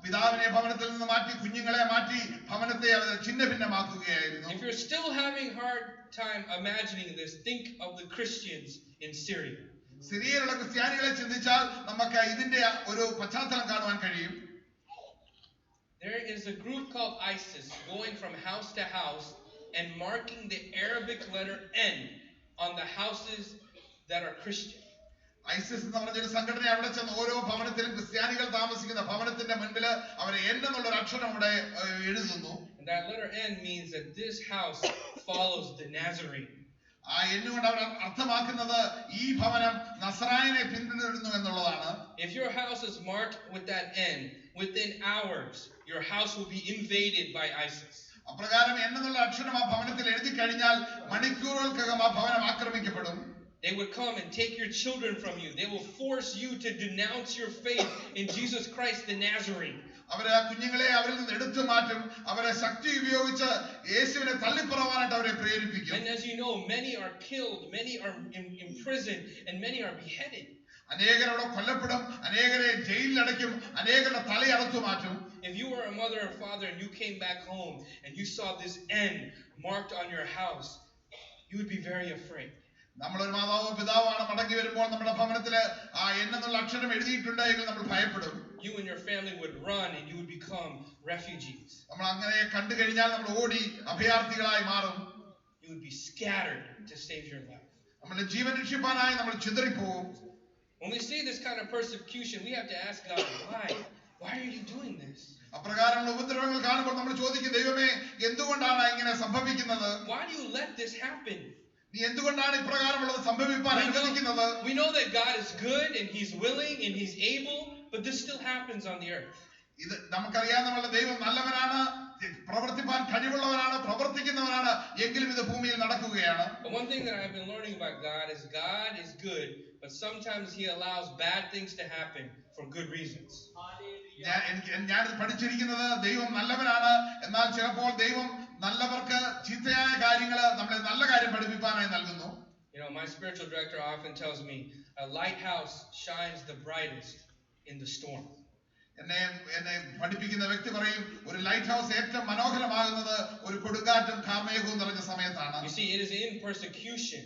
പിതാവിനെ ഭവനത്തിൽ നിന്ന് മാറ്റി കുഞ്ഞുങ്ങളെ മാറ്റി ഭവനത്തെ ഛിന്നഭിന്നമാക്കുകയായിരുന്നു. If you're still having hard time imagining this, think of the Christians in Syria. സിറിയയിലുള്ള ക്രിസ്ത്യാനികളെ ചിന്തിച്ചാൽ നമുക്ക് ഇതിന്റെ ഒരു പശ്ചാത്തലം കാണുവാൻ കഴിയും. There is a group called ISIS going from house to house and marking the Arabic letter N on the houses that are Christian. ISIS എന്ന് പറഞ്ഞൊരു സംഘടന അവിടെ ചെന്ന് ഓരോ ഭവനത്തിലും ക്രിസ്ത്യാനികൾ താമസിക്കുന്ന ഭവനത്തിന്റെ മുൻപിൽ അവർ N എന്നുള്ള ഒരു അക്ഷരം അവിടെ എഴുതുന്നു. And that letter N means that this house follows the Nazarene. ആ എന്നുകൊണ്ട് അവർ അർത്ഥമാക്കുന്നത് ഈ ഭവനം നസ്രായനെ പിന്തുടരുന്നു എന്നുള്ളതാണ്. If your house is marked with that N, within hours your house will be invaded by ISIS. അപ്രകാരം എന്നുള്ള അക്ഷരം ആ ഭവനത്തിൽ എഴുതി കഴിഞ്ഞാൽ മണിക്കൂറുകൾക്കകം ആ ഭവനം ആക്രമിക്കപ്പെടും. They would come and take your children from you. They will force you to denounce your faith in Jesus Christ the Nazarene. അവരെ കുഞ്ഞുങ്ങളെ അവരിൽ നിന്ന് എടുത്തു മാറ്റും. അവരെ ശക്തി ഉപയോഗിച്ച് യേശുവിനെ തള്ളിപ്പറവാനായിട്ട് അവരെ പ്രേരിപ്പിക്കും. And as you know, many are killed, many are imprisoned, and many are beheaded. അനേകരോട് കൊല്ലപ്പെടും, അനേകരെ ജയിലിൽ അടയ്ക്കും, അനേകരുടെ തല അറുത്തു മാറ്റും. If you were a mother or father and you came back home and you saw this N marked on your house, you would be very afraid. നമ്മളൊരു മാതാവോ പിതാവാണ് മടങ്ങി വരുമ്പോൾ നമ്മുടെ ഭവനത്തില് ആ എന്നുള്ള അക്ഷരം എഴുതിയിട്ടുണ്ടെങ്കിൽ നമ്മൾ ഭയപ്പെടും. You and your family would run and you would become refugees. നമ്മൾ അങ്ങനെ കണ്ടു കഴിഞ്ഞാൽ നമ്മൾ ഓടി അഭയാർത്ഥികളായി മാറും. You would be scattered to save your life. നമ്മുടെ ജീവൻ രക്ഷിപ്പാനായി നമ്മൾ ചിതറിപ്പോകും. When we see this kind of persecution, we have to ask God, why? Why are you doing this? അപ്രകാരമുള്ള ഉപദ്രവങ്ങൾ കാണുമ്പോൾ നമ്മൾ ചോദിക്കും, ദൈവമേ എന്തുകൊണ്ടാണ് ഇങ്ങനെ സംഭവിക്കുന്നത്? Why do you let this happen? നീ എന്തുകൊണ്ടാണ് ഇപ്രകാരമുള്ളത് സംഭവിക്കാൻ അനുവദിക്കുന്നത്? We know that God is good and He's willing and He's able, but this still happens on the earth. ഇത് നമുക്കറിയാം, നമ്മുടെ ദൈവം നല്ലവനാണ്, പ്രവർത്തിപ്പാൻ കഴിവുള്ളവനാണ്, പ്രവർത്തിക്കുന്നവനാണ്, എങ്കിലും ഇത് ഭൂമിയിൽ നടക്കുകയാണ്. But one thing that I've been learning about God is good, but sometimes He allows bad things to happen for good reasons. ഞാൻ പഠിച്ചിരിക്കുന്നത് ദൈവം നല്ലവനാണ്, എന്നാൽ ചിലപ്പോൾ ദൈവം നല്ലവർക്ക് ചീത്തയായ കാര്യങ്ങൾ നമ്മളെ നല്ല കാര്യം പഠിപ്പിക്കാനായി നൽകുന്നു. You know, my spiritual director often tells me a lighthouse shines the brightest in the storm. എന്നെ പഠിപ്പിക്കുന്ന വ്യക്തി പറയും, ഒരു ലൈറ്റ് ഹൗസ് ഏറ്റവും മനോഹരമാകുന്നത് ഒരു കൊടുങ്കാറ്റും കാർമേഘവും നിറഞ്ഞ സമയത്താണ്. You see, it is in persecution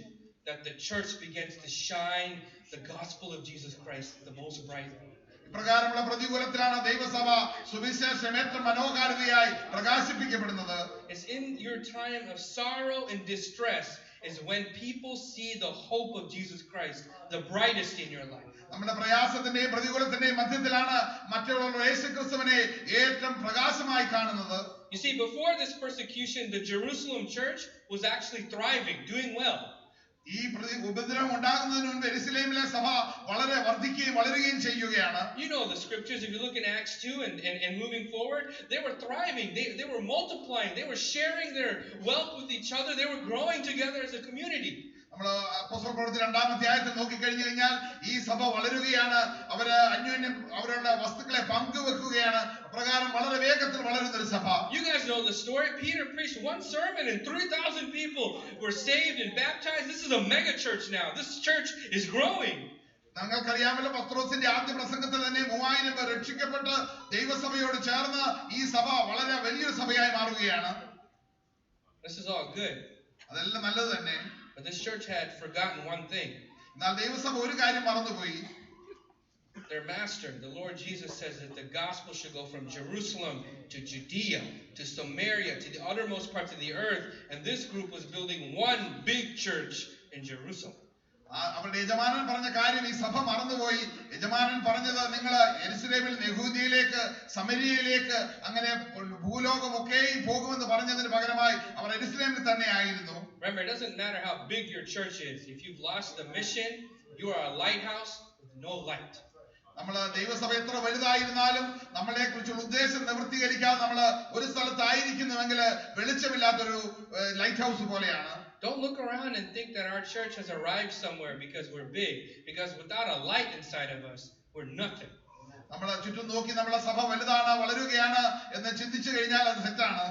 that the church begins to shine the gospel of Jesus Christ the most brightly. ഇപ്രകാരമുള്ള പ്രതികൂലത്തിലാണ് ദൈവസഭ സുവിശേഷം ഏറ്റവും മനോഹാരിതയായി പ്രകാശിപ്പിക്കപ്പെടുന്നത്. It's in your time of sorrow and distress is when people see the hope of Jesus Christ the brightest in your life. നമ്മുടെ പ്രയാസത്തിന്റെയും പ്രതികൂലത്തിന്റെയും മധ്യത്തിലാണ് മറ്റുള്ളവർ യേശുക്രിസ്തുവിനെ ഏറ്റവും പ്രകാശമായി കാണുന്നത്. You see, before this persecution, the Jerusalem church was actually thriving, doing well. ഈ ഉപദ്രവം ഉണ്ടാകുന്നതിന് മുൻപ് യെരുശലേമിലെ സഭ വളരെ വർദ്ധിക്കുകയും വളരുകയും ചെയ്യുകയാണ്. You know the scriptures. If you look in Acts 2 and moving forward, they were thriving. They were multiplying. They were sharing their wealth with each other. They were growing together as a community. നമ്മൾ അപ്പോസ്തലപ്രവൃത്തി 2-ാം അധ്യായത്തിൽ നോക്കിക്കഴിഞ്ഞു കഴിഞ്ഞാൽ ഈ സഭ വളരുകയാണ്. അവര് അന്യോന്യം അവരുടെ വസ്തുക്കളെ പങ്കുവെക്കുകയാണ്. അപ്രകാരം വളരെ വേഗത്തിൽ വളരുന്ന ഒരു സഭ. You guys know the story. Peter preached one sermon and 3,000 people were saved and baptized. This is a mega church now. This church is growing. നിങ്ങൾക്കറിയാമല്ലോ, പത്രോസിന്റെ ആദ്യ പ്രസംഗത്തിൽ തന്നെ 3000 പേർ രക്ഷിക്കപ്പെട്ട് ദൈവസഭയോട് ചേർന്ന് ഈ സഭ വളരെ വലിയൊരു സഭയായി മാറുകയാണ്. This is all good. അതെല്ലാം നല്ലത് തന്നെ. But this church had forgotten one thing. എന്നാൽ ദൈവസഭ ഒരു കാര്യം മറന്നുപോയി. Their master, the Lord Jesus, says that the gospel should go from Jerusalem to Judea, to Samaria, to the uttermost parts of the earth. And this group was building one big church in Jerusalem. അവരുടെ യജമാനൻ പറഞ്ഞ കാര്യം ഈ സഭ മറന്നുപോയി. യജമാനൻ പറഞ്ഞത് നിങ്ങൾ യെരുശലേമിൽ യഹൂദിയയിലേക്ക്, സമരിയയിലേക്ക്, അങ്ങനെ ഭൂലോകമൊക്കെയും പോകുമെന്ന് പറഞ്ഞതിന് പകരമായി അവർ യെരുശലേമിൽ തന്നെ ആയിരുന്നു. Remember, it doesn't matter how big your church is. If you've lost the mission, you are a lighthouse with no light. നമ്മൾ ദൈവസഭ എത്ര വലുതായിരുന്നാലും നമ്മളെ കുറിച്ചുള്ള ഉദ്ദേശം നിവൃത്തീകരിക്കാതെ നമ്മൾ ഒരു സ്ഥലത്തായിരിക്കുന്നുവെങ്കിൽ വെളിച്ചമില്ലാത്തൊരു ലൈറ്റ് ഹൗസ് പോലെയാണ്. Don't look around and think that our church has arrived somewhere because we're big. Because without a light inside of us, we're nothing. നമ്മൾ ചുറ്റും നോക്കി നമ്മളെ സഭ വലുതാണ്, വളരുകയാണ് എന്ന് ചിന്തിച്ചു കഴിഞ്ഞാൽ അത് തെറ്റാണ്.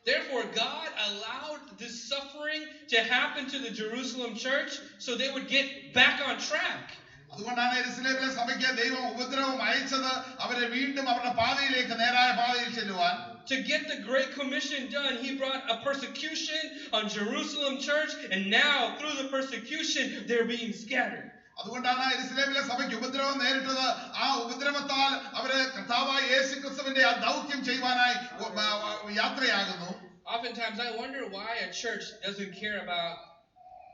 Therefore, God allowed this suffering to happen to the Jerusalem church so they would get back on track. അതുകൊണ്ടാണ് യെരുശലേമിലെ സഭയ്ക്ക് ദൈവം ഉപദ്രവം അയച്ചത്, അവരെ വീണ്ടും അവരുടെ പാതയിലേക്ക്, നേരായ പാതയിൽ ചെല്ലുവാൻ. To get the Great Commission done, He brought a persecution on Jerusalem church, and now through the persecution, they're being scattered. അതുകൊണ്ടാണ് യെരുശലേമിലെ സഭയ്ക്ക് ഉപദ്രവം നേരിട്ടത്. ആ യേശുക്രിസ്തുവിന്റെ ആ ദൗത്യം ചെയ്യുവാനായി യാത്രയാകുന്നു. Oftentimes I wonder why a church doesn't care about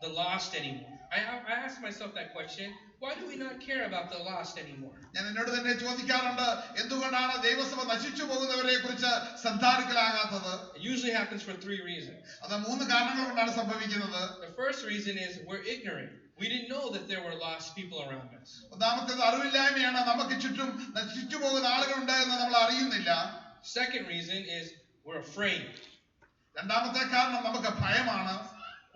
the lost anymore. I ask myself that question. Why do we not care about the lost anymore? ഞാൻ എന്നോട് തന്നെ ചോദിക്കാറുണ്ട്, എന്തുകൊണ്ടാണ് ദൈവസഭ നശിച്ചു പോകുന്നവരെ കുറിച്ച് ശ്രദ്ധാലുക്കളാകാത്തത്? It usually happens for 3 reasons. അത് 3 കാരണങ്ങൾ കൊണ്ടാണ് സംഭവിക്കുന്നത്. The first reason is we're ignorant. We didn't know that there were lost people around us. ഒന്നാമത്തേത് അറിവില്ലായ്മയാണ്. നമുക്ക് ചുറ്റും നശിച്ചു പോകുന്ന ആളുകൾ ഉണ്ട് എന്ന് നമ്മൾ അറിയുന്നില്ല. Second reason is we're afraid. രണ്ടാമത്തെ കാരണം നമുക്ക് ഭയമാണ്.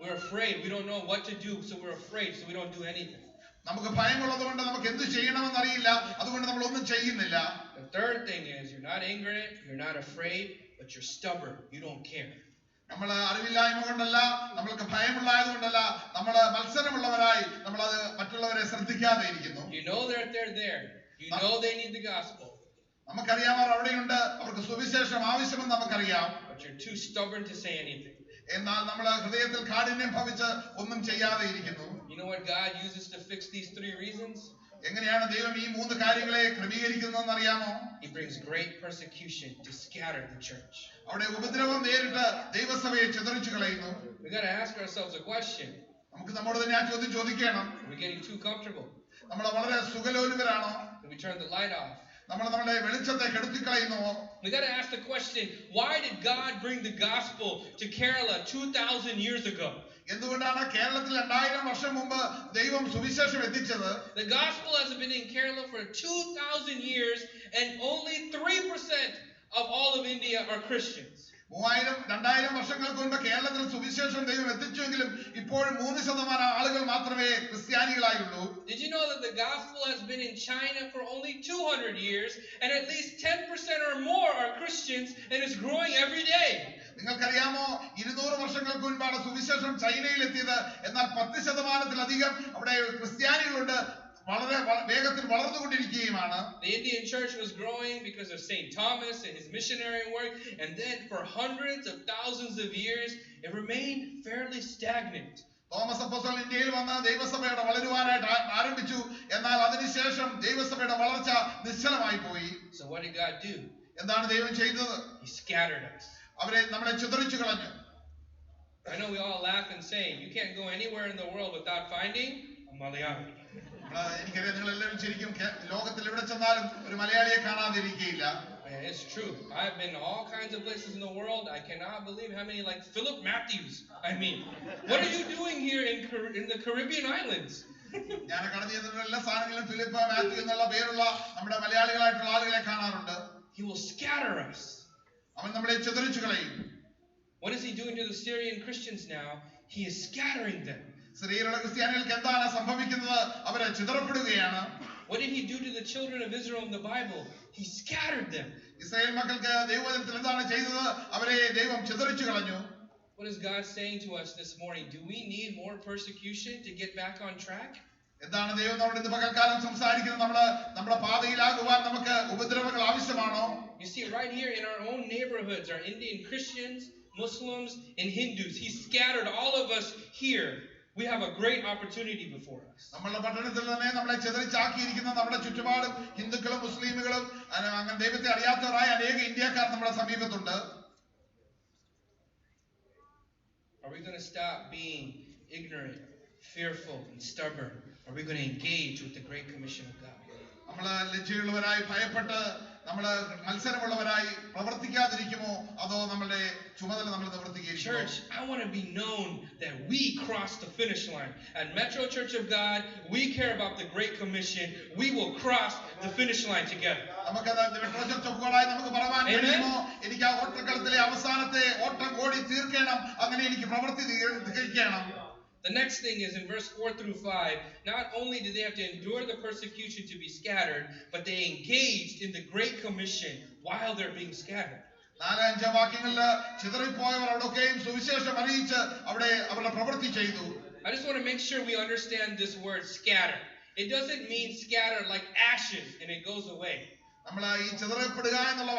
We're afraid. We don't know what to do, so we're afraid, so we don't do anything. നമുക്ക് ഭയമുള്ളതുകൊണ്ട് നമുക്ക് എന്ത് ചെയ്യണമെന്ന് അറിയില്ല, അതുകൊണ്ട് നമ്മൾ ഒന്നും ചെയ്യുന്നില്ല. The third thing is you're not ignorant, you're not afraid, but you're stubborn. You don't care. നമ്മൾ അറിവില്ലായ്മ കൊണ്ടല്ല, നമ്മൾക്ക് ഭയമുള്ളായത് കൊണ്ടല്ല, നമ്മൾ മത്സരമുള്ളവരായി നമ്മൾ അത് മറ്റുള്ളവരെ ശ്രദ്ധിക്കാതെ ഇരിക്കുന്നു. You know that they're there. You know they need the gospel. നമുക്കറിയാം അവർ അവിടെയുണ്ട്, അവർക്ക് സുവിശേഷം ആവശ്യമെന്ന് നമുക്കറിയാം. But you're too stubborn to say anything. എന്നാൽ നമ്മൾ ഹൃദയത്തിൽ കാഠിന്യം ഭവിച്ച് ഒന്നും ചെയ്യാതെ ഇരിക്കുന്നു. You know what God uses to fix these 3 reasons? എങ്ങനെയാണ് ദൈവം ഈ 3 കാര്യങ്ങളെ ക്രമീകരിക്കുന്നതെന്ന് അറിയാമോ? He brings great persecution to scatter the church. അവിടെ ഉപദ്രവം നേരിട്ട് ദൈവസഭയെ ചിതറിച്ചു കളയുന്നു. We got to ask ourselves a question. നമുക്ക് നമ്മോട് തന്നെ ആ ചോദ്യം ചോദിക്കണം. Are we getting too comfortable? നമ്മൾ വളരെ സുഖലോലുപരാണോ? Do we turn the light off? നമ്മൾ നമ്മുടെ വെളിച്ചത്തെ കെടുത്തിക്കളയുന്നു. We got to ask the question, why did God bring the gospel to Kerala 2000 years ago? എന്തുകൊണ്ടാണ് കേരളത്തിൽ 2000 വർഷം മുമ്പ് ദൈവം സുവിശേഷം എത്തിച്ചത്? The gospel has been in Kerala for 2000 years and only 3% of all of India are Christians. 2000 വർഷങ്ങൾക്ക് മുൻപ് കേരളത്തിൽ സുവിശേഷം ദൈവം എത്തിച്ചുവെങ്കിലും ഇപ്പോഴും 3% ആളുകൾ മാത്രമേ ക്രിസ്ത്യാനികളായുള്ളൂ. Did you know that the gospel has been in China for only 200 years and at least 10% or more are Christians and is growing every day? നിങ്ങൾക്കറിയാമോ, 200 വർഷങ്ങൾക്ക് മുൻപാണ് സുവിശേഷം ചൈനയിൽ എത്തിയത്. എന്നാൽ 10%-ലധികം അവിടെ ക്രിസ്ത്യാനികളുണ്ട്, വളരെ വേഗത്തിൽ വളർന്നുകൊണ്ടിരിക്കുകയുമാണ്. The Indian church was growing because of St. Thomas and his missionary work, and then for hundreds of thousands of years it remained fairly stagnant. Thomas അപ്പോസ്തലൻ ഇന്ത്യയിൽ വന്ന് ദൈവസഭയുടെ വളരുവാനായിട്ട് ആരംഭിച്ചു. എന്നാൽ അതിനുശേഷം ദൈവസഭയുടെ വളർച്ച നിശ്ചലമായി പോയി. So what did God do? എന്താണ് ദൈവം ചെയ്തത്? He scattered us. അവരെ നമ്മളെ ചിതറിച്ചു കളഞ്ഞു. I know we all laugh and say you can't go anywhere in the world without finding a Malayali. എനിക്കറിയാം നിങ്ങൾ എല്ലാവരും ശരിക്കും ലോകത്തിൽ എവിടെ ചെന്നാലും ഒരു മലയാളിയെ കാണാതിരിക്കുകയില്ല. It's true. I've been to all kinds of places in the world. I cannot believe how many like Philip Matthews. I mean, what are you doing here in the Caribbean islands? ഞാൻ കടന്നു ചെന്ന എല്ലാ സ്ഥാനങ്ങളിലും Philip Mathew എന്നുള്ള പേരുള്ള നമ്മുടെ മലയാളികളായിട്ടുള്ള ആളുകളെ കാണാറുണ്ട്. He will scatter us. അവൻ നമ്മളെ ചിതറിച്ചു കളയും. What is he doing to the Syrian Christians now? He is scattering them. സിറിയയിലുള്ള ക്രിസ്ത്യാനികൾക്ക് എന്താണ് സംഭവിക്കുന്നത്? അവരെ ചിതറപ്പെടുകയാണ്. What did he do to the children of Israel in the Bible? He scattered them. Israel മക്കൾക്ക് ദൈവവചനത്തിൽ എന്താണ് ചെയ്തത്? അവരെ ദൈവം ചിതറിച്ചു കളഞ്ഞു. What is God saying to us this morning? Do we need more persecution to get back on track? എന്താണ് ദൈവം നമ്മളോട് ഇന്ന് പകൽക്കാലം സംസാരിക്കുന്നത്? നമ്മുടെ പാതയിലാകുവാൻ നമുക്ക് ഉപദ്രവങ്ങൾ ആവശ്യമാണോ? You see, right here in our own neighborhoods are Indian Christians, Muslims, and Hindus. He scattered all of us here. We have a great opportunity before us. നമ്മളുടെ പട്ടണത്തിൽ തന്നെ നമ്മളെ ചിതറിച്ചാക്കിയിരിക്കുന്ന നമ്മുടെ ചുറ്റുപാടും ഹിന്ദുക്കളും മുസ്ലിമുകളും അങ്ങനെ ദൈവത്തെ അറിയാത്തവരായ അനേക ഇന്ത്യക്കാർ നമ്മുടെ സമീപത്തുണ്ട്. Are we going to stop being ignorant, fearful, and stubborn? Are we going to engage with the Great Commission of God? നമ്മൾ ലജ്ജയുള്ളവരായി ഭയപ്പെട്ട് നമ്മൾ മത്സരമുള്ളവരായി പ്രവർത്തിക്കാതിരിക്കുമോ അതോ നമ്മുടെ ചുമതല നമ്മൾ നിവർത്തിക്കുകയും? Church, I want to be known that we crossed the finish line. At Metro Church of God, we care about the Great Commission. We will cross the finish line together. നമുക്കത് metro church of ഗോഡായി നമുക്ക് പറയാൻ കഴിയുമോ? എനിക്ക് ആ ഓട്ടക്കളത്തിലെ അവസാനത്തെ ഓട്ടം ഓടി തീർക്കണം, അങ്ങനെ എനിക്ക് പ്രവൃത്തി തികയ്ക്കണം. The next thing is in verse 4 through 5, not only did they have to endure the persecution to be scattered, but they engaged in the Great Commission while they're being scattered. 4-5 വാക്യങ്ങളിൽ ചിതറിപ്പോയവർ അവിടെയൊക്കെയും സുവിശേഷം അറിയിച്ച് അവിടെ അവരുടെ പ്രവൃത്തി ചെയ്തു. I just want to make sure we understand this word scatter. It doesn't mean scatter like ashes and it goes away. നമ്മൾ ഈ ചിതറപ്പെടുക എന്നുള്ള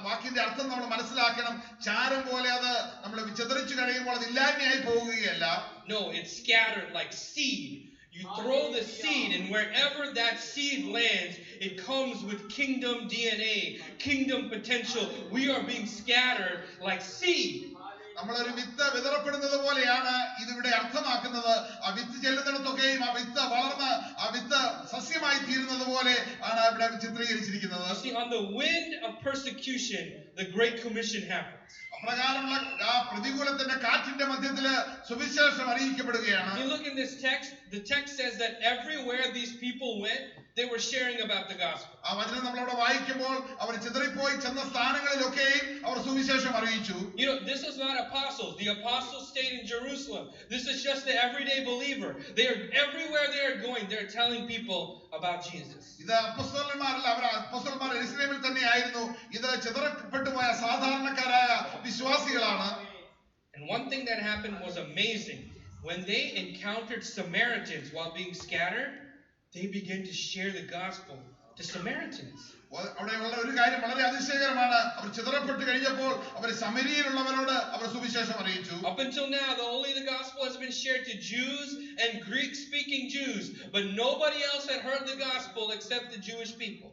വാക്കിന്റെ അർത്ഥം നമ്മൾ മനസ്സിലാക്കണം. ചാരം പോലെ അത് നമ്മൾ ചിതറിച്ചു കഴിയുമ്പോൾ അത് ഇല്ലായ്മയായി പോവുകയല്ല. No, it's scattered like seed. You throw the seed, and wherever that seed lands, it comes with kingdom DNA, kingdom potential. We are being scattered like seed. നമ്മളൊരു വിത്ത് വിതറപ്പെടുന്നത് പോലെയാണ് ഇതിവിടെ അർത്ഥമാക്കുന്നത്. ആ വിത്ത് ചെല്ലുന്നിടത്തൊക്കെയും ആ വിത്ത് വളർന്ന് ആ വിത്ത് സസ്യമായി തീരുന്നത് പോലെ ആണ് ഇവിടെ ചിത്രീകരിച്ചിരിക്കുന്നത്. See, on the wind of persecution, the Great Commission happens. അപ്രകാരമുള്ള ആ പ്രതികൂലത്തിന്റെ കാറ്റിന്റെ മധ്യത്തില് സുവിശേഷം അറിയിക്കപ്പെടുകയാണ്. You look in this text, the text says that everywhere these people went, they were sharing about the gospel. ആ വചനം നമ്മളവിടെ വായിക്കുമ്പോൾ അവർ ചിതറിപ്പോയി ചെന്ന സ്ഥാനങ്ങളിലൊക്കെയും അവർ സുവിശേഷം അറിയിച്ചു. You know, this is not apostles. The apostles stayed in Jerusalem. This is just the everyday believer. They are everywhere they are going, they're telling people about Jesus. ഇത് അപ്പോസ്തലന്മാരല്ല, അവർ അപ്പോസ്തലന്മാർ യെരൂശലേമിൽ തന്നെയായിരുന്നു. ഇത് ചിതറപ്പെട്ടു പോയ സാധാരണക്കാരായ വിശ്വാസികളാണ്. And one thing that happened was amazing. When they encountered Samaritans while being scattered, they began to share the gospel to Samaritans. അവിടെയുള്ള ഒരു കാര്യം വളരെ അതിശയകരമാണ്. അവർ ചിതറപ്പെട്ട് കഴിഞ്ഞപ്പോൾ അവർ സമരിയയിലുള്ളവരോട് അവർ സുവിശേഷം അറിയിച്ചു. Up until now, the gospel has been shared to Jews and Greek-speaking Jews, but nobody else had heard the gospel except the Jewish people.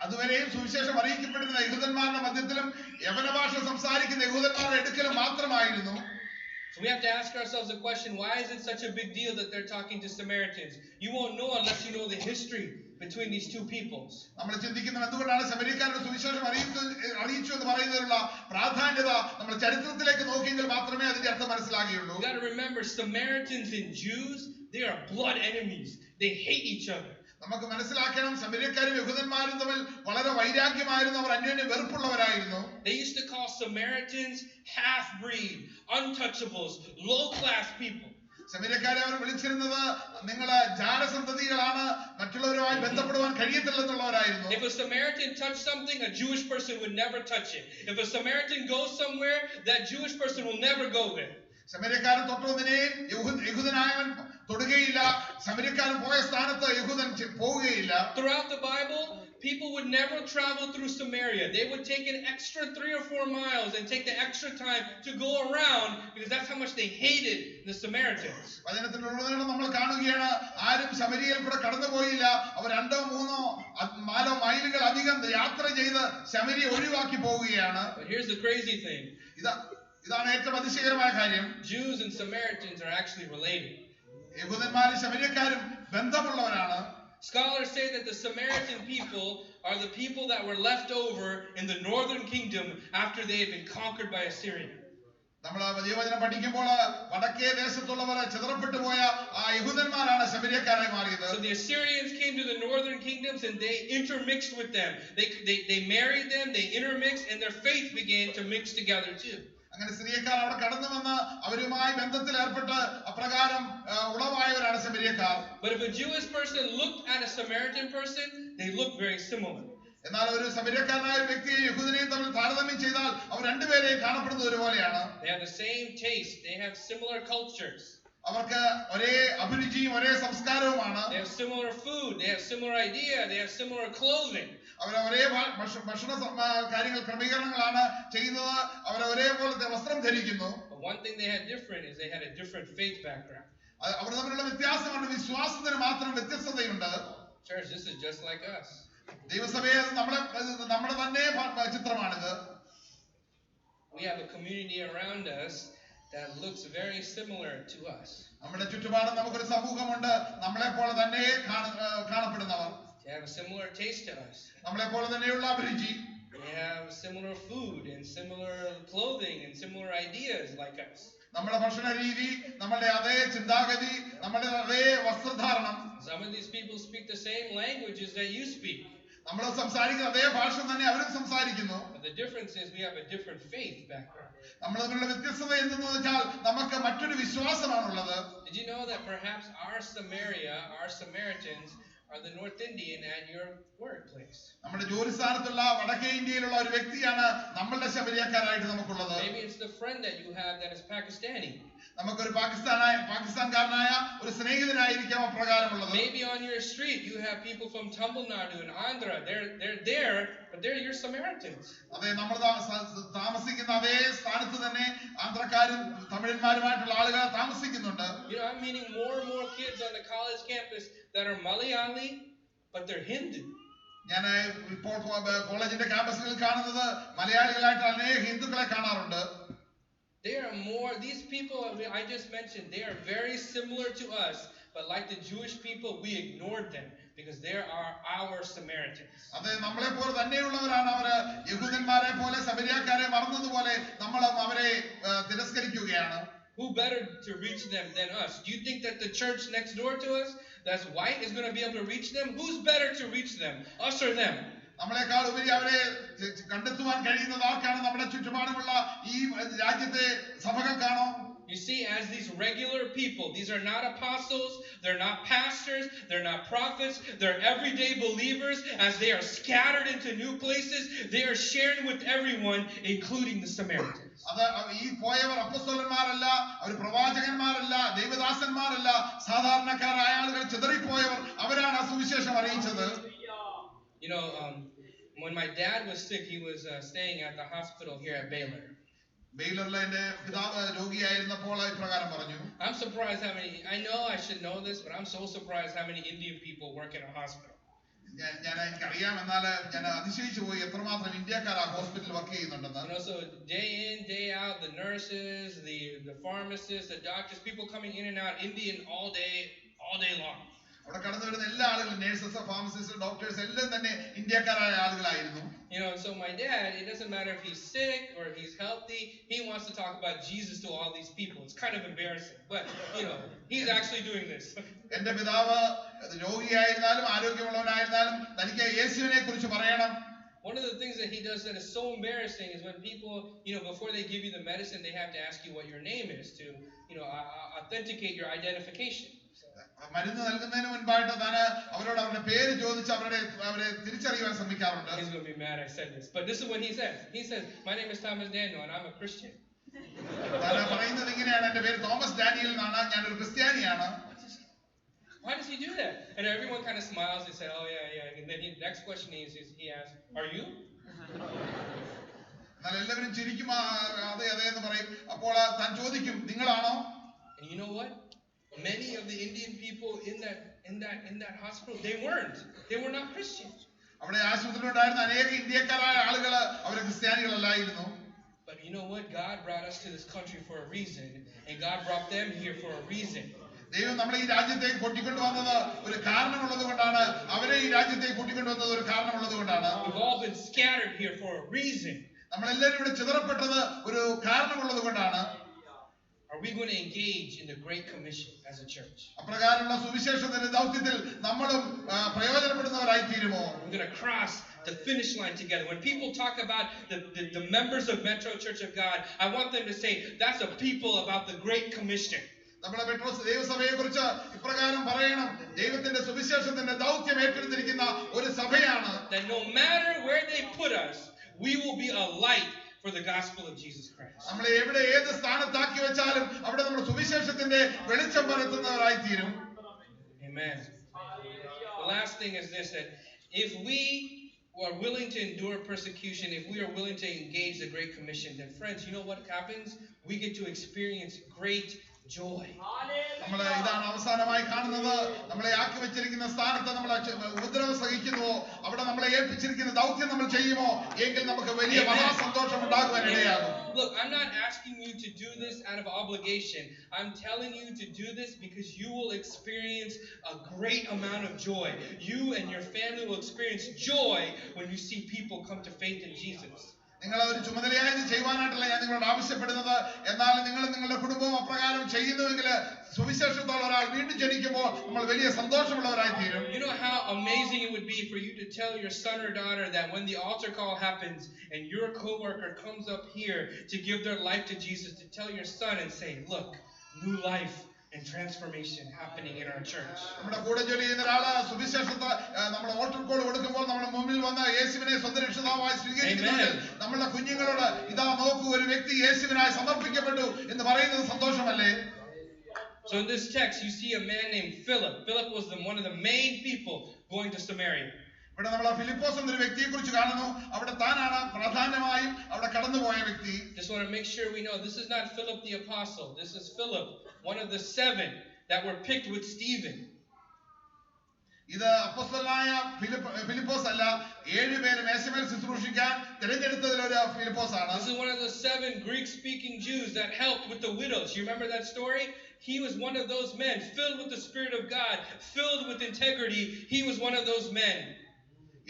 അതുവരെയും സുവിശേഷം അറിയിക്കപ്പെടുന്ന യഹൂദന്മാരുടെ മധ്യത്തിലും യവന ഭാഷ സംസാരിക്കുന്ന യഹൂദന്മാരുടെ അടുക്കലും മാത്രമായിരുന്നു. So we have to ask ourselves the question, why is it such a big deal that they're talking to Samaritans? You won't know unless you know the history between these two peoples. നമ്മൾ ചിന്തിക്കുന്നത് എന്തുകൊണ്ടാണ് സമരിയക്കാരുടെ സുവിശേഷം അറിയിച്ചു എന്ന് പറയുന്നതിനുള്ള പ്രാധാന്യത നമ്മൾ ചരിത്രത്തിലേക്ക് നോക്കിയെങ്കിൽ മാത്രമേ അതിന്റെ അർത്ഥം മനസ്സിലാകുകയുള്ളൂ. You got to remember, Samaritans and Jews, they are blood enemies. They hate each other. നമുക്ക് മനസ്സിലാക്കണം, സമരിയക്കാരും യഹൂദന്മാരും തമ്മിൽ വളരെ വൈരാഗ്യമായിരുന്നു. അവർ അന്യോന്യം വെറുപ്പുള്ളവരായിരുന്നു. They used to call Samaritans half-breed, untouchables, low-class people. സമരിയക്കാരെ അവർ വിളിച്ചിരുന്നത് നിങ്ങള് ജാരസന്തതികളാണ്, മറ്റുള്ളവരുമായി ബന്ധപ്പെടുവാൻ കഴിയത്തില്ലെന്നുള്ളവരായിരുന്നു. If a Samaritan touched something, a Jewish person would never touch it. If a Samaritan goes somewhere, that Jewish person will never go there. സമരിയക്കാരൻ തൊട്ടൊന്നിനെയും യഹൂദനായവൻ തൊടുകയില്ല. സമരിയക്കാരൻ പോയ സ്ഥാനത്ത് യഹൂദൻ പോവുകയില്ല. Throughout the Bible, people would never travel through Samaria. They would take an extra 3 or 4 miles and take the extra time to go around, because that's how much they hated the Samaritans. വചനത്തിലുള്ളതിനെ നമ്മൾ കാണുകയാണ്, ആരും ശമരിയയിൽ കൂടെ കടന്നുപോയില്ല. അവർ 2-3-4 മൈലുകൾ അധികം യാത്ര ചെയ്ത് ശമരിയെ ഒഴിവാക്കി പോവുകയാണ്. But here's the crazy thing. ഇതാണ് ഏറ്റവും അതിശയകരമായ കാര്യം. Jews and Samaritans are actually related. യഹൂദന്മാരും ശമരിയക്കാരും ബന്ധമുള്ളവരാണ്. Scholars say that the Samaritan people are the people that were left over in the northern kingdom after they had been conquered by Assyria. നമ്മൾ ദൈവവചനം പഠിക്കുമ്പോൾ വടക്കേ ദേശത്തുള്ളവർ ചിതറപ്പെട്ടു പോയ ആ യഹൂദന്മാരാണ് ശമരിയക്കാരായി മാറിയത്. So the Assyrians came to the northern kingdoms and they intermixed with them. They married them, they intermixed, and their faith began to mix together too. അങ്ങനെ സിറിയക്കാർ അവിടെ കടന്നു വന്ന് അവരുമായി ബന്ധത്തിൽ ഏർപ്പെട്ട് അപ്രകാരം ഉളവായവരാണ് ശമരിയക്കാർ. But if a Jewish person looked at a Samaritan person, they looked very similar. എന്നാൽ ഒരു സമരിയക്കാരനായ ഒരു വ്യക്തിയെ യഹൂദനെയും തമ്മിൽ താരതമ്യം ചെയ്താൽ അവർ രണ്ടുപേരെയും കാണപ്പെടുന്നത് ഒരുപോലെയാണ്. They have the same taste, they have similar cultures. അവർക്ക് ഒരേ അഭിരുചിയും ഒരേ സംസ്കാരവുമാണ്. They have similar food, they have similar idea, they have similar clothing. അവർ ഒരേ ഭക്ഷണ കാര്യങ്ങൾ ക്രമീകരണങ്ങളാണ് ചെയ്യുന്നത്. അവർ ഒരേപോലത്തെ വസ്ത്രം ധരിക്കുന്നു. But one thing they had different is they had a different faith background. അവർ തമ്മിലുള്ള വ്യത്യാസമാണ് വിശ്വാസത്തിന് മാത്രം വ്യത്യസ്തതയുണ്ട്. Church, this is just like us. ദൈവസഭയെ നമ്മുടെ തന്നെ ചിത്രമാണിത്. We have a community around us that looks very similar to us. നമ്മുടെ ചുറ്റുപാടും നമുക്കൊരു സമൂഹമുണ്ട്, നമ്മളെ പോലെ തന്നെ കാണപ്പെടുന്നവർ. They have a similar taste to us. നമ്മളെ പോലെ തന്നെയുള്ള അഭിരുചി. They have similar food and similar clothing and similar ideas like us. നമ്മുടെ ഭക്ഷണ രീതി, നമ്മുടെ അതേ ചിന്താഗതി, നമ്മുടെ അതേ വസ്ത്രധാരണം. Some of these people speak the same languages that you speak. നമ്മൾ സംസാരിക്കുന്ന അതേ ഭാഷ തന്നെ അവരും സംസാരിക്കുന്നു. But the difference is we have a different faith background. നമ്മൾ തമ്മിലുള്ള വ്യത്യസ്തത എന്തെന്ന് വെച്ചാൽ നമുക്ക് മറ്റൊരു വിശ്വാസമാണുള്ളത്. Did you know that perhaps our Samaritans are the North Indian at your workplace. നമ്മുടെ ജോലി സ്ഥാനത്തുള്ള വടക്കേ ഇന്ത്യയിലുള്ള ഒരു വ്യക്തിയാണ് നമ്മളുടെ ശബരിയക്കാരായിട്ട് നമുക്കുള്ളത്. Maybe it's the friend that you have that is Pakistani. നമുക്കൊരു പാകിസ്ഥാൻകാരനായ ഒരു സ്നേഹിതനായിരിക്കാം അപ്രകാരമുള്ളത്. Maybe on your street you have people from Tamil Nadu and Andhra. They're there, but they're your Samaritans. അതെ, നമ്മൾ താമസിക്കുന്ന അതേ സ്ഥാനത്ത് തന്നെ ആന്ധ്രക്കാരും തമിഴന്മാരുമായിട്ടുള്ള ആളുകൾ താമസിക്കുന്നുണ്ട്. I'm meeting more and more kids on the college campus that are Malayali, but they're Hindu. ഞാൻ ഇപ്പോൾ കോളേജിന്റെ ക്യാമ്പസുകളിൽ കാണുന്നത് മലയാളികളായിട്ട് അനേക ഹിന്ദുക്കളെ കാണാറുണ്ട്. These people I just mentioned, they are very similar to us, but like the Jewish people, we ignored them because they are our Samaritans. അതെ, നമ്മളെ പോലെ തന്നെയുള്ളവരാണ് അവര്. യഹൂദന്മാരെ പോലെ സമരിയക്കാരെ മറന്നതുപോലെ നമ്മൾ അവരെ തിരസ്കരിക്കുകയാണ്. Who better to reach them than us? Do you think that the church next door to us that's white is going to be able to reach them? Who's better to reach them, us or them? നമ്മളെക്കാൾ ഉപരി അവരെ കണ്ടെത്തുവാൻ കഴിയുന്നത് ആർക്കാണ്? നമ്മുടെ ചുറ്റുപാടുമുള്ള ഈ രാജ്യത്തെ സഭകൾക്കാണോ? You see, as these regular people, these are not apostles, they're not pastors, they're not prophets, they're everyday believers. As they are scattered into new places, they are sharing with everyone, including the Samaritans. അത് ഈ പോയവർ അപ്പോസ്തലന്മാരല്ല, അവർ പ്രവാചകന്മാരല്ല, ദൈവദാസന്മാരല്ല, സാധാരണക്കാരായ ആളുകൾ, ചിതറിപ്പോയവർ, അവരാണ് ആ സുവിശേഷം അറിയിച്ചത്. When my dad was sick, he was staying at the hospital here at Baylor. ബെയ്ലറിലെ എൻ്റെ പിതാവ് രോഗിയായിരുന്നപ്പോൾ ഇപ്രകാരം പറഞ്ഞു. I'm surprised how many, I know I should know this, but I'm so surprised how many Indian people work in a hospital. എനിക്കറിയാം, എന്നാൽ ഞാൻ അതിശയിച്ചു പോയി എത്രമാത്രം ഇന്ത്യക്കാർ ആ ഹോസ്പിറ്റലിൽ വർക്ക് ചെയ്യുന്നുണ്ടെന്ന്. So day in, day out, the nurses, the pharmacists, the doctors, people coming in and out, Indian all day long. അവിടെ കടന്നു വരുന്ന എല്ലാ ആളുകളും നേഴ്സസ്, ഫാർമസിസ്റ്റ്, ഡോക്ടേഴ്സ് എല്ലാം തന്നെ ഇന്ത്യക്കാരായ ആളുകളായിരുന്നു. So my dad, it doesn't matter if he's sick or if he's healthy, he wants to talk about Jesus to all these people. It's kind of embarrassing, but he's actually doing this. എൻ്റെ പിതാവ് രോഗിയായിരുന്നാലും ആരോഗ്യമുള്ളവനായിരുന്നാലും തനിക്ക് യേശുവിനെ കുറിച്ച് പറയണം. One of the things that he does that is so embarrassing is when people, before they give you the medicine, they have to ask you what your name is to, authenticate your identification. മരുന്ന് നൽകുന്നതിന് മുൻപായിട്ട് താന് അവരോട് അവരുടെ പേര് ചോദിച്ച് അവരെ തിരിച്ചറിയാൻ ശ്രമിക്കാറുണ്ട്. He's going to be mad I said this, but this is what he says. He says, "My name is Thomas Daniel and I'm a Christian." താന് പറയുന്നത് ഇങ്ങനെയാണ്, എൻ്റെ പേര് തോമസ് ഡാനിയൽ എന്നാണ്, ഞാൻ ഒരു ക്രിസ്ത്യാനിയാണ്. Why does he do that? And everyone kind of smiles and says, "Oh yeah." And then the next question he asks, "Are you?" എന്നാൽ എല്ലാവരും ചിരിക്കും, അതെ എന്ന് പറയും. അപ്പോൾ താൻ ചോദിക്കും, നിങ്ങളാണോ? And you know what? Many of the Indian people in that hospital, they were not Christians. അവിടെ ആശുപത്രിയിൽ ഉണ്ടായിരുന്ന അനേക ഇന്ത്യക്കാരായ ആളുകൾ അവർ ക്രിസ്ത്യാനികളല്ലായിരുന്നു. But you know what? God brought us to this country for a reason, and God brought them here for a reason. ദൈവം നമ്മളെ ഈ രാജ്യത്തേക്ക് കൂട്ടിക്കൊണ്ടുവന്നത് ഒരു കാരണമുള്ളത് കൊണ്ടാണ്. അവരെ ഈ രാജ്യത്തേക്ക് കൂട്ടിക്കൊണ്ടുവന്നത് ഒരു കാരണമുള്ളത് കൊണ്ടാണ്. We've all been scattered here for a reason. നമ്മളെല്ലാവരും ഇവിടെ ചിതറപ്പെട്ടത് ഒരു കാരണമുള്ളത് കൊണ്ടാണ്. Are we going to engage in the Great Commission as a church? അപ്രകാരമുള്ള സുവിശേഷത്തിന്റെ ദൗത്യത്തിൽ നമ്മളും പ്രയോജനപ്പെടുന്നവരായി തീരുമോ? We're going to cross the finish line together. When people talk about the members of Metro Church of God, I want them to say that's a people about the Great Commission. നമ്മുടെ metros ദൈവസഭയെ കുറിച്ച് ഇപ്രകാരം പറയണം, ദൈവത്തിന്റെ സുവിശേഷത്തിന്റെ ദൗത്യം ഏറ്റെടുത്തിരിക്കുന്ന ഒരു സഭയാണ്. That no matter where they put us, we will be a light for the gospel of Jesus Christ. നമ്മളെ എവിടെ ഏത് സ്ഥാനത്താക്കി വെച്ചാലും അവിടെ നമ്മൾ സുവിശേഷത്തിന്റെ വെളിച്ചം പരത്തുന്നവരായി തീരും. Amen. The last thing is this, that if we are willing to endure persecution, if we are willing to engage the Great Commission, then friends, you know what happens? We get to experience great joy. നമ്മൾ ഇതാണ് അവസാനമായി കാണുന്നത്. നമ്മളെ ആക്കി വെച്ചിരിക്കുന്ന സ്ഥാനത്ത് നമ്മൾ ഉപദ്രവം സഹിക്കുന്നുവോ, അവിടെ നമ്മളെ ഏൽപ്പിച്ചിരിക്കുന്ന ദൗത്യം നമ്മൾ ചെയ്യുമോ എങ്കിൽ നമുക്ക് വലിയ മഹാസന്തോഷം ഉണ്ടാകുവാൻ ഇടയാകും. Look, I'm not asking you to do this out of obligation. I'm telling you to do this because you will experience a great amount of joy. You and your family will experience joy when you see people come to faith in Jesus. നിങ്ങൾ ഒരു ചുമതലയായത് ചെയ്യുവാനായിട്ടല്ല ഞാൻ നിങ്ങളോട് ആവശ്യപ്പെടുന്നത്. എന്നാൽ നിങ്ങൾ നിങ്ങളുടെ കുടുംബവും അപ്രകാരം ചെയ്യുന്നുവെങ്കിൽ സുവിശേഷത്തോളം ഒരാൾ വീണ്ടും ജനിക്കുമ്പോൾ നമ്മൾ വലിയ സന്തോഷമുള്ളവരായി തീരും. You know how amazing it would be for you to tell your son or daughter that when the altar call happens and your coworker comes up here to give their life to Jesus, to tell your son and say, "Look, new life. and transformation happening in our church. നമ്മുടെ കൂടെ ജോലി ചെയ്യുന്ന ഒരാള് സുവിശേഷത്തെ നമ്മൾ alter call കൊടുക്കുമ്പോൾ നമ്മുടെ മുമ്പിൽ വന്ന യേശുവിനെ സ്വന്തം രക്ഷിതാവായി സ്വീകരിക്കുന്നുണ്ട്. നമ്മുടെ കുഞ്ഞുങ്ങളോട് ഇതാ നോക്കൂ ഒരു വ്യക്തി യേശുവിനായി സമർപ്പിക്കപ്പെട്ടു എന്ന് പറയുന്നത് സന്തോഷമല്ലേ? So in this text you see a man named Philip. Philip was one of the main people going to Samaria. ഇവിടെ നമ്മൾ ഫിലിപ്പോസ് എന്നൊരു വ്യക്തിയെ കുറിച്ച് കാണുന്നു. അവിടെ താനാണ് പ്രധാനമായും അവിടെ കടന്നുപോയ വ്യക്തി. Just want to make sure we know this is not Philip the apostle. This is Philip, one of the 7 that were picked with Stephen. ഇത് അപ്പോസ്തലനായ ഫിലിപ്പോസ് അല്ല, 7 പേര് മേശമേൽ ശുശ്രൂഷിക്കാൻ തിരഞ്ഞെടുത്തതിൽ ഒരു ഫിലിപ്പോസ് ആണ്. This is one of the 7 Greek-speaking Jews that helped with the widows. You remember that story? He was one of those men filled with the Spirit of God, filled with integrity. He was one of those men.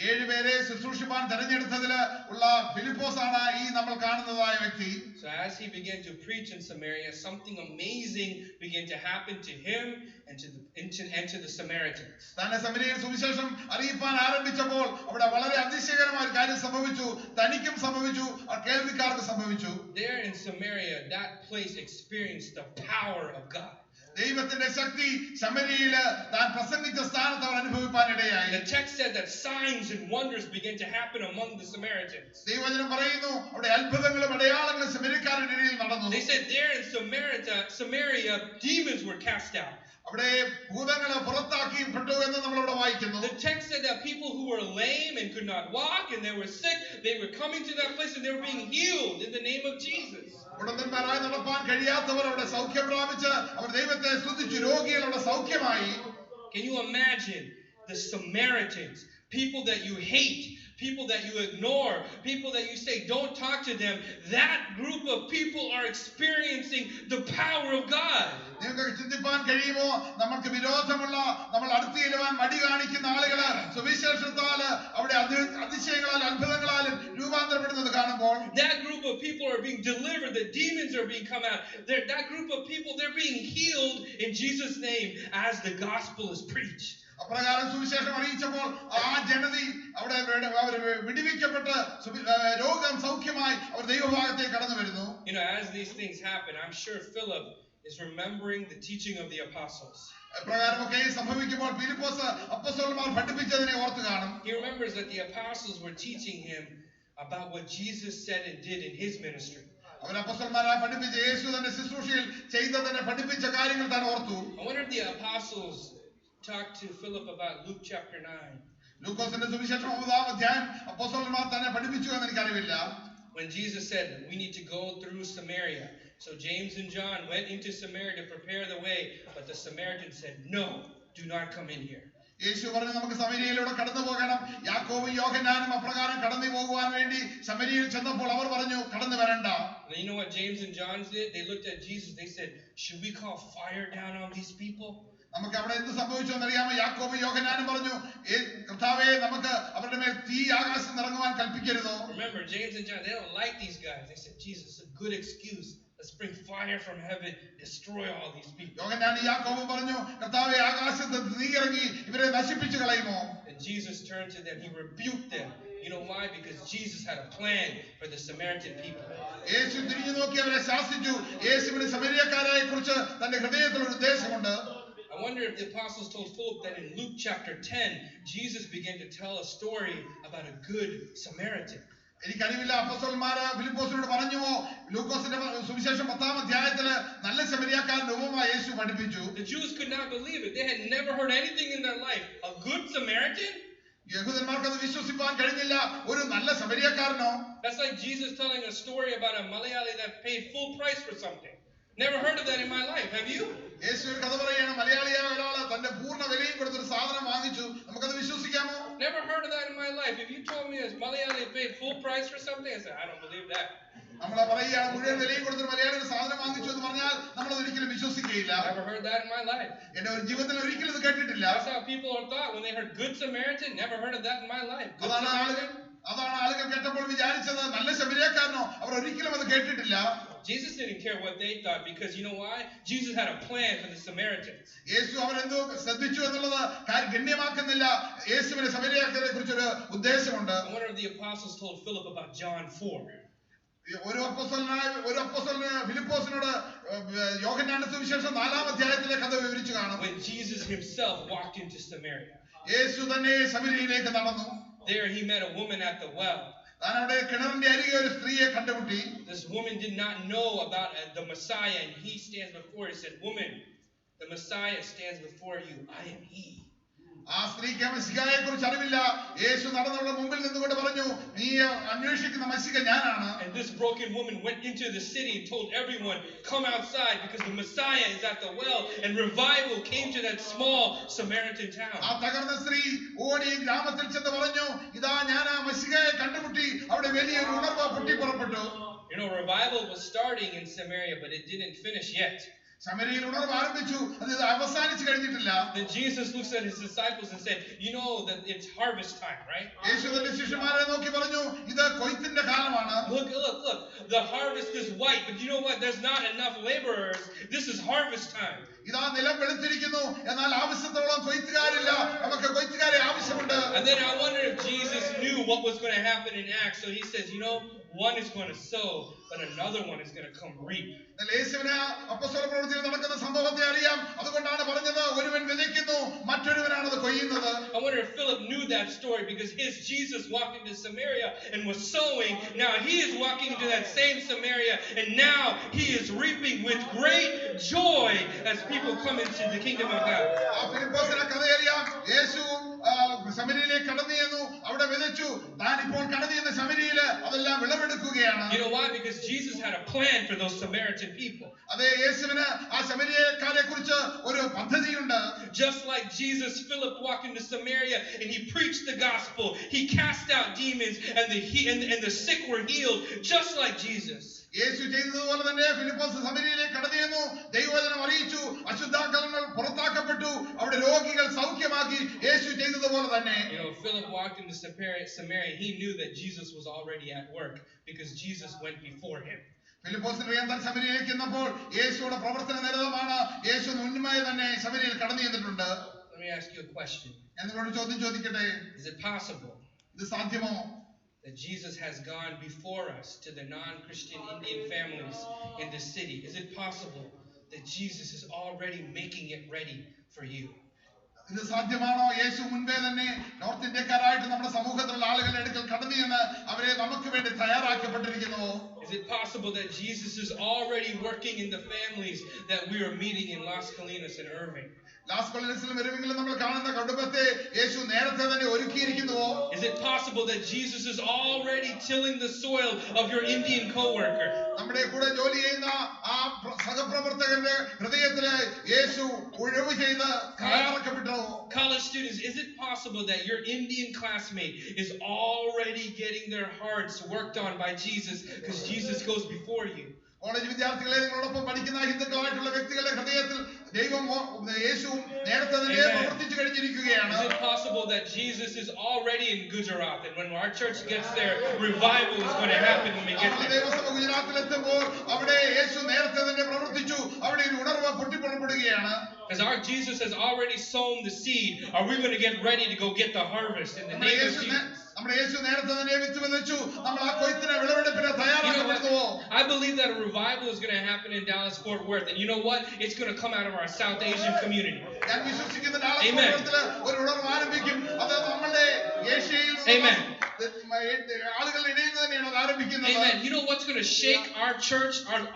7 പേരെ ശുശ്രൂഷിപ്പാൻ തിരഞ്ഞെടുത്തതിൽ ഉള്ള ഫിലിപ്പോസ് ആണ് ഈ നമ്മൾ കാണുന്നതായ വ്യക്തി. So as he began to preach in Samaria, something amazing began to happen to him and to the Samaritans. താൻ സമരിയയിൽ സുവിശേഷം അറിയിപ്പാൻ ആരംഭിച്ചപ്പോൾ അവിടെ വളരെ അതിശയകരമായ ഒരു കാര്യം സംഭവിച്ചു. തനിക്കും സംഭവിച്ചു, ആ കേൾവിക്കാർക്ക് സംഭവിച്ചു. There in Samaria, that place experienced the power of God. ദൈവത്തിന്റെ ശക്തി ശമരിയയില് താൻ പ്രസംഗിച്ച സ്ഥാനത്ത് അവർ അനുഭവിപ്പാൻ ഇടയായി. The text said that signs and wonders began to happen among the Samaritans. ദൈവവചനം പറയുന്നു അവിടെ അത്ഭുതങ്ങളും അടയാളങ്ങളും ശമരിയക്കാരുടെ ഇടയിൽ നടന്നു. They said there in Samaria demons were cast out. അവിടെ ഭൂതങ്ങളെ പുറത്താക്കിപ്പെട്ടു എന്ന് നമ്മൾ അവിടെ വായിക്കുന്നു. The text said that people who were lame and could not walk and they were sick, they were coming to that place and they were being healed in the name of Jesus. ഉടന്തന്മാരായി നടപ്പാൻ കഴിയാത്തവർ അവിടെ സൗഖ്യം പ്രാപിച്ച് അവർ ദൈവത്തെ സ്തുതിച്ചു. രോഗികൾ അവിടെ സൗഖ്യമായി. Can you imagine the Samaritans, people that you hate, people that you ignore, people that you say don't talk to them, that group of people are experiencing the power of God. നിങ്ങൾക്ക് ചിന്തിപ്പാൻ കഴിയുമോ നമുക്ക് വിരോധമുള്ള നമ്മൾ അടുത്ത് ചെല്ലുവാൻ മടി കാണിക്കുന്ന ആളുകള് സുവിശേഷത്താൽ അവിടെ അതിശയങ്ങളാൽ അത്ഭുതങ്ങളാലും രൂപാന്തരപ്പെടുന്നത് കാണുമ്പോൾ that group of people are being delivered, the demons are being come out. That group of people, they're being healed in Jesus' name as the gospel is preached. അപ്രകാരം സുവിശേഷം അറിയിച്ചപ്പോൾ ആ ജനതി അവിടെ വിടുവിക്കപ്പെട്ട് രോഗം സൗഖ്യമായി അവർ ദൈവഭാഗത്തേക്ക് കടന്നു വരുന്നു. You know, as these things happen, I'm sure Philip is remembering the teaching of the apostles. അപ്രകാരമൊക്കെ സംഭവിക്കുമ്പോൾ ഫിലിപ്പോസ് അപ്പോസ്തലന്മാർ പഠിപ്പിച്ചതിനെ ഓർത്തു കാണും. He remembers that the apostles were teaching him about what Jesus said and did in his ministry. അവർ അപ്പോസ്തലന്മാരായി പഠിപ്പിച്ച യേശു തന്റെ ശുശ്രൂഷയിൽ ചെയ്തതിനെ പഠിപ്പിച്ച കാര്യങ്ങൾ താൻ ഓർത്തു. I wonder if the apostles talked to Philip about Luke chapter 9. ലൂക്കോസിന്റെ സുവിശേഷം 9-ാം അധ്യായം അപ്പോസ്തലന്മാർ തന്നെ പഠിപ്പിച്ചു എന്ന് എനിക്കറിയില്ല. When Jesus said we need to go through Samaria, so James and John went into Samaria to prepare the way, but the Samaritans said, "No, do not come in here." യേശു പറഞ്ഞു നമുക്ക് സമരിയയിലൂടെ കടന്നു പോകണം. യാക്കോബും യോഹന്നാനും അപ്രകാരം കടന്നു പോകുവാൻ വേണ്ടി സമരിയയിൽ ചെന്നപ്പോൾ അവർ പറഞ്ഞു കടന്നു വരണ്ട. And you know what James and John did? They looked at Jesus. They said, "Should we call fire down on these people?" നമുക്ക് അവിടെ എന്ത് സംഭവിച്ചു എന്നറിയാമോ? യാക്കോബും യോഹന്നാനും പറഞ്ഞു കർത്താവേ നമുക്ക് അവരുടെ മേൽ തീ ആകാശം ഇറങ്ങുവാൻ കൽപ്പിക്കരുതോ? Remember James and John, they don't like these guys. They said, "Jesus, a good excuse. Let's bring fire from heaven, destroy all these people." യോഹന്നാനും യാക്കോബും പറഞ്ഞു കർത്താവേ ആകാശത്ത് തീ ഇറങ്ങി ഇവരെ നശിപ്പിച്ചു കളയുമോ? And Jesus turned to them. He rebuked them. You know why? Because Jesus had a plan for the Samaritan people. യേശു തിരിഞ്ഞു നോക്കി അവരെ ശാസിച്ചു. യേശുവിന് സമരിയക്കാരെ കുറിച്ച് തന്റെ ഹൃദയത്തിൽ ഒരു ഉദ്ദേശമുണ്ട്. I wonder if the apostles told Philip that in Luke chapter 10, Jesus began to tell a story about a good Samaritan. എനിക്കറിയില്ല അപ്പോസ്തലന്മാര് ഫിലിപ്പോസിനോട് പറഞ്ഞുവോ ലൂക്കോസിന്റെ സുവിശേഷം 10-ാം അധ്യായത്തില് നല്ല ശമരിയക്കാരന്റെ ഉപമ യേശു പഠിപ്പിച്ചു. The Jews could not believe it. They had never heard anything in their life. A good Samaritan? യഹൂദന്മാർക്ക് അത് വിശ്വസിപ്പാൻ കഴിഞ്ഞില്ല. ഒരു നല്ല ശമരിയക്കാരനോ? That's like Jesus telling a story about a Malayali that paid full price for something. Never heard of that in my life. Have you? യേശു ഒരു കഥ പറയാണ്. മലയാളിയായ ഒരാള് തന്റെ പൂർണ്ണ വിലയും കൊടുത്തൊരു സാധനം വാങ്ങിച്ചു. നമുക്കത് വിശ്വസിക്കാമോ? Never heard of that in my life. If you told me a Malayali paid full price for something, I said, I don't believe that. നമ്മളെ പറയുകയാണ് മുഴുവൻ വിലയും കൊടുത്തൊരു മലയാളി ഒരു സാധനം വാങ്ങിച്ചു എന്ന് പറഞ്ഞാൽ നമ്മളത് ഒരിക്കലും വിശ്വസിക്കുകയില്ല. Never heard that in my life. എന്റെ ഒരു ജീവിതത്തിൽ ഒരിക്കലും ഇത് കേട്ടിട്ടില്ല. That's how people are thought when they heard good Samaritan. Never heard of that in my life. അതാണ് ആളുകൾ കേട്ടപ്പോൾ വിചാരിച്ചത് നല്ല ശമരിയക്കാരനോ? അവർ ഒരിക്കലും അത് കേട്ടിട്ടില്ല. Jesus didn't care what they thought because you know why? Jesus had a plan for the Samaritans. യേശു അവരെന്തോ ശ്രദ്ധിച്ചു എന്നുള്ളത് ഗണ്യമാക്കുന്നില്ല. യേശുവിന്റെ ശമരിയക്കാരെ കുറിച്ചൊരു ഉദ്ദേശമുണ്ട്. I wonder if the apostles told Philip about John 4. ഒരു അപ്പോസ്തലന് ഫിലിപ്പോസിനോട് യോഹന്നാന്റെ സുവിശേഷം 4-ാം അധ്യായത്തിലെ കഥ വിവരിച്ചു കാണും. When Jesus himself walked into Samaria. യേശു തന്നെ ശമരിയയിലേക്ക് നടന്നു. There he met a woman at the well. താൻ അവിടെ കിണറിന്റെ അരികെ ഒരു സ്ത്രീയെ കണ്ടുമുട്ടി. This woman did not know about the Messiah, and he stands before her and said, "Woman, the Messiah stands before you. I am he." ആ സ്ത്രീക്ക് മെസ്സിഹയെ കുറിച്ച് അറിവില്ല. യേശു നടന്നവളുടെ മുമ്പിൽ നിന്നുകൊണ്ട് പറഞ്ഞു, നീ അന്വേഷിക്കുന്ന മെസ്സിഹ ഞാനാണ്. And this broken woman went into the city and told everyone, "Come outside because the Messiah is at the well." And revival came to that small Samaritan town. ആ തകർന്ന സ്ത്രീ ഓടി ഗ്രാമത്തിൽ ചെന്ന് പറഞ്ഞു, ഇതാ ഞാൻ ആ മെസ്സിഹയെ കണ്ടുമുട്ടി. അവിടെ വലിയൊരു ഉണർവ് പൊട്ടിപ്പുറപ്പെട്ടു. You know, revival was starting in Samaria, but it didn't finish yet. ശമരിയയിൽ ഉണർവ് ആരംഭിച്ചു, അത് അവസാനിച്ചു കഴിഞ്ഞിട്ടില്ല. Then Jesus looks at his disciples and said, "You know that it's harvest time, right?" യേശു തന്റെ ശിഷ്യന്മാരെ നോക്കി പറഞ്ഞു, ഇത് കൊയ്ത്തിന്റെ കാലമാണ്. Look. The harvest is white, but you know what? There's not enough laborers. This is harvest time. ഇതാ നിലം വെളുത്തിരിക്കുന്നു, എന്നാൽ ആവശ്യത്തോളം കൊയ്ത്തുകാരില്ല. നമുക്ക് കൊയ്ത്തുകാരെ ആവശ്യമുണ്ട്. And then I wonder if Jesus knew what was going to happen in Acts, so he says, "You know, one is going to sow, but another one is going to come reap." യേശുവിന് അപ്പോസ്തല പ്രവൃത്തിയിൽ നടക്കുന്ന സംഭവത്തെ അറിയാം. അതുകൊണ്ടാണ് പറഞ്ഞത്, ഒരുവൻ വിതയ്ക്കുന്നു, മറ്റൊരുവനാണ് അത് കൊയ്യുന്നത്. I wonder if Philip knew that story because Jesus walked into Samaria and was sowing. Now he is walking into that same Samaria and now he is reaping with great joy as people come into the kingdom of God. ആ ഫിലിപ്പോസിനെ കഥയറിയാം. യേശു ശമരിയയിലേക്ക് കടന്നു ചെന്നു, അവിടെ വിതച്ചു. താൻ ഇപ്പോൾ കടന്നു ചെന്ന ശമരിയയില് അതെല്ലാം വിളവെടുക്കുകയാണ്. You know why? Because Jesus had a plan for those Samaritan people. അതെ, യേശുവിന് ആ ശമരിയക്കാരെ കുറിച്ച് ഒരു പദ്ധതിയുണ്ട്. Just like Jesus, Philip walked into Samaria and he preached the gospel. He cast out demons and the sick were healed, just like Jesus. യേശു ചെയ്തതുപോലെ തന്നെ ഫിലിപ്പോസ് ശമരിയയിലേക്ക് കടന്നു ചെന്നു, ദൈവവചനം അറിയിച്ചു, അശുദ്ധാത്മാക്കൾ പുറത്താക്കപ്പെട്ടു, അവിടെ രോഗികൾ സൗഖ്യമാക്കി. യേശു ചെയ്തതുപോലെ തന്നെ. You know, Philip walked into Samaria. He knew that Jesus was already at work because Jesus went before him. ഫിലിപ്പോസിന്റെ താൻ ശമരിയയിലേക്ക് ചെന്നപ്പോൾ യേശുവിടെ പ്രവർത്തന നിരതമാണ്. യേശു മുൻപേ തന്നെ ശമരിയയിൽ കടന്നു ചെന്നിട്ടുണ്ട്. Let me ask you a question. ഞാൻ നിങ്ങളോട് ചോദ്യം ചോദിക്കട്ടെ, Is it possible ഇത് സാധ്യമോ? that Jesus has gone before us to the non-Christian Indian families in the city? Is it possible that Jesus is already making it ready for you? ഇത് സാധ്യമാണോ? യേശു മുൻപേ തന്നെ north ഇന്ത്യക്കാരായിട്ട് നമ്മുടെ സമൂഹത്തിലുള്ള ആളുകളുടെ അടുക്കൽ കടന്നു ചെന്ന് അവരെ നമുക്ക് വേണ്ടി തയ്യാറാക്കപ്പെട്ടിരിക്കുന്നു. Is it possible that Jesus is already working in the families that we are meeting in Las Colinas and Irving? Las കൊളിൻസിലും ഇർവിങ്ങിലും നമ്മൾ കാണുന്ന കുടുംബത്തെ യേശു നേരത്തെ തന്നെ ഒരുക്കിയിരിക്കുന്നുവോ? Is it possible that Jesus is already tilling the soil of your Indian co-worker? നമ്മുടെ കൂടെ ജോലി ചെയ്യുന്ന ആ സഹപ്രവർത്തകരുടെ ഹൃദയത്തില് യേശു ഉഴവ് ചെയ്ത് തയ്യാറാക്കപ്പെട്ടോ? College students, is it possible that your Indian classmate is already getting their hearts worked on by Jesus because Jesus goes before you? College വിദ്യാർത്ഥികളെ, നിങ്ങളോടൊപ്പം പഠിക്കുന്ന ഹിന്ദുക്കളായിട്ടുള്ള വ്യക്തികളുടെ ഹൃദയത്തിൽ ദൈവം യേശു നേരത്തെ തന്നെ പ്രവർത്തിച്ചു കഴിഞ്ഞിരിക്കുകയാണ്. Is it possible that Jesus is already in Gujarat and when our church gets there, revival is going to happen when we get there? ദൈവസഭ ഗുജറാത്തിൽ എത്തുമ്പോൾ അവിടെ യേശു നേരത്തെ തന്നെ പ്രവർത്തിച്ചു, അവിടെ ഒരു ഉണർവ് പൊട്ടിപ്പുറപ്പെടുകയാണ്. Because our Jesus has already sown the seed, are we going to get ready to go get the harvest in the name of Jesus? നമ്മുടെ യേശു നേരത്തെ തന്നെ വിത്ത് വിതച്ചു, നമ്മൾ ആ കൊയ്ത്തിനെ വിളവെടുപ്പിനെ തയ്യാറാക്കപ്പെടുന്നുവോ? I believe that a revival is going to happen in Dallas Fort Worth, and you know what? It's going to come out of our South Asian community. ഞാൻ വിശ്വസിക്കുന്ന Dallas fort വർത്തിൽ ഒരു ഉണർവ് ആരംഭിക്കും. അത് നമ്മുടെ ഏഷ്യയിൽ ആളുകളുടെ ഇടയിൽ തന്നെയാണ് അത് ആരംഭിക്കുന്നത്. Amen. You know what's going to shake our church,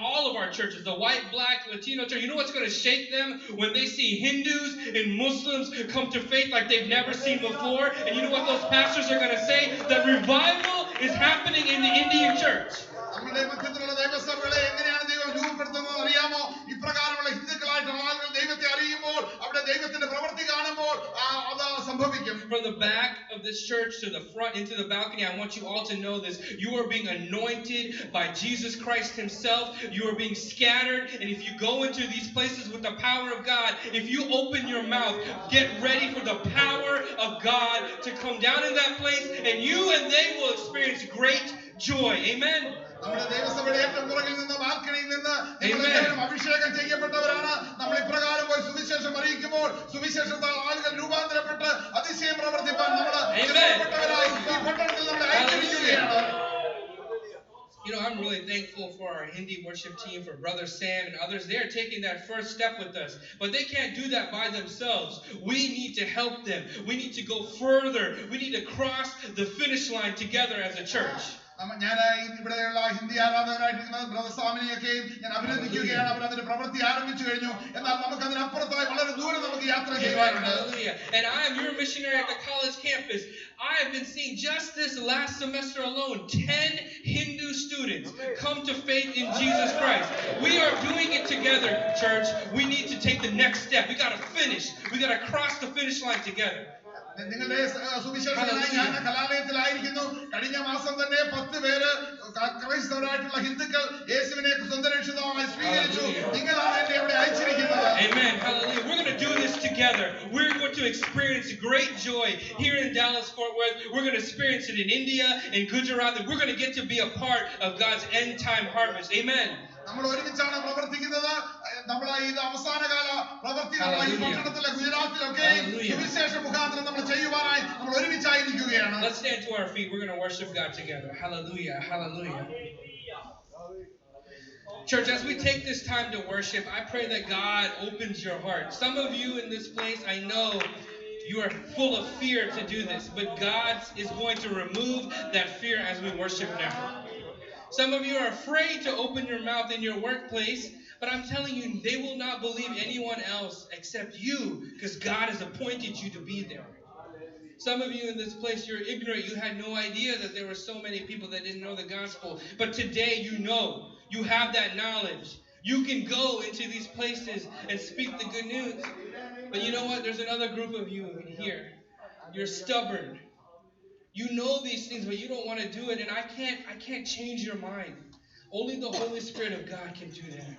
all of our churches, the white, black, Latino church? You know what's going to shake them when they see Hindus and Muslims come to faith like they've never seen before? And you know what those pastors are going to say? That revival is happening in the Indian church. നമ്മുടെ മധ്യത്തിലുള്ള ദൈവസഭകളെ എങ്ങനെയാണ് ദൈവം രൂപപ്പെടുത്തുന്നത് അറിയാമോ? ഇപ്രകാരമുള്ള ഹിന്ദുക്കളായിട്ടുള്ള ആളുകൾ ദൈവത്തെ അറിയുമ്പോൾ, അവിടെ ദൈവത്തിന്റെ പ്രവൃത്തി കാണുമ്പോൾ അത് സംഭവിക്കും. From the back of this church to the front into the balcony, I want you all to know this. You are being anointed by Jesus Christ himself. You are being scattered. And if you go into these places with the power of God, if you open your mouth, get ready for the power of God to come down in that place, and you and they will experience great joy. Amen. നമ്മുടെ ദൈവസഭയുടെ ഏറ്റവും പുറകിൽ നിന്ന് ബാൽക്കണിയിൽ നിന്ന് നിങ്ങളെല്ലാവരും അഭിഷേകം ചെയ്യപ്പെട്ടവരാണ്. നമ്മൾ ഇപ്രകാരം പോയി സുവിശേഷം അറിയിക്കുമ്പോൾ സുവിശേഷത്താൽ ആളുകൾ രൂപാന്തരപ്പെട്ട് അതിശയം പ്രവർത്തിപ്പാൻ നമ്മൾ ഈ പട്ടണത്തിൽ നമ്മളെ അയച്ചിരിക്കുകയാണ്. You know, I'm really thankful for our Hindi worship team, for Brother Sam and others. They're taking that first step with us. But they can't do that by themselves. We need to help them. We need to go further. We need to cross the finish line together as a church. ഞാൻ ഇവിടെയുള്ള Hindi ആരാധകരായിരിക്കുന്ന brother സാമിനെയൊക്കെയും ഞാൻ അഭിനന്ദിക്കുകയാണ്. അവർ അതിന്റെ പ്രവൃത്തി ആരംഭിച്ചു കഴിഞ്ഞു. എന്നാൽ നമുക്ക് അതിനപ്പുറത്തായി വളരെ ദൂരം നമുക്ക് യാത്ര ചെയ്യുവാനുണ്ട്. And I am your missionary at the college campus. I have been seeing just this last semester alone 10 Hindu students come to faith in Jesus Christ. We are doing it together, church. We need to take the next step. We got to finish. We got to cross the finish line together. നിങ്ങളുടെ സുവിശേഷകനായി ഞാൻ കലാലയത്തിലായിരിക്കുന്നു. കഴിഞ്ഞ മാസം തന്നെ 10 പേര് ക്രൈസ്തവരായിട്ടുള്ള ഹിന്ദുക്കൾ യേശുവിനെ സ്വന്തം രക്ഷിതാവായി സ്വീകരിച്ചു. നിങ്ങളാണ് എന്നെ ഇവിടെ അയച്ചിരിക്കുന്നത്. Amen. Hallelujah. We're going to do this together. We're going to experience great joy here in Dallas, Fort Worth. We're going to experience it in India, in Gujarat. We're going to get to be a part of God's end time harvest. Amen. നമ്മൾ ഒരുമിച്ചാണ് പ്രവർത്തിക്കുന്നത്. നമ്മൾ ഈ അവസാനകാല പ്രവർത്തികളായി പട്ടണത്തിലെ ഗുജറാത്തിലൊക്കെ സുവിശേഷ മുഖാന്തരം നമ്മൾ ചെയ്യുവാനായി നമ്മൾ ഒരുമിച്ചായിരിക്കുകയാണ്. Let's stand to our feet. We're going to worship God together. Hallelujah. Hallelujah. Church, as we take this time to worship, I pray that God opens your heart. Some of you in this place, I know you are full of fear to do this, but God is going to remove that fear as we worship now. Some of you are afraid to open your mouth in your workplace, but I'm telling you, they will not believe anyone else except you, because God has appointed you to be there. Some of you in this place, you're ignorant. You had no idea that there were so many people that didn't know the gospel. But today you know. You have that knowledge. You can go into these places and speak the good news. But you know what? There's another group of you here. You're stubborn. You know these things, but you don't want to do it. And I can't change your mind. Only the Holy Spirit of God can do that.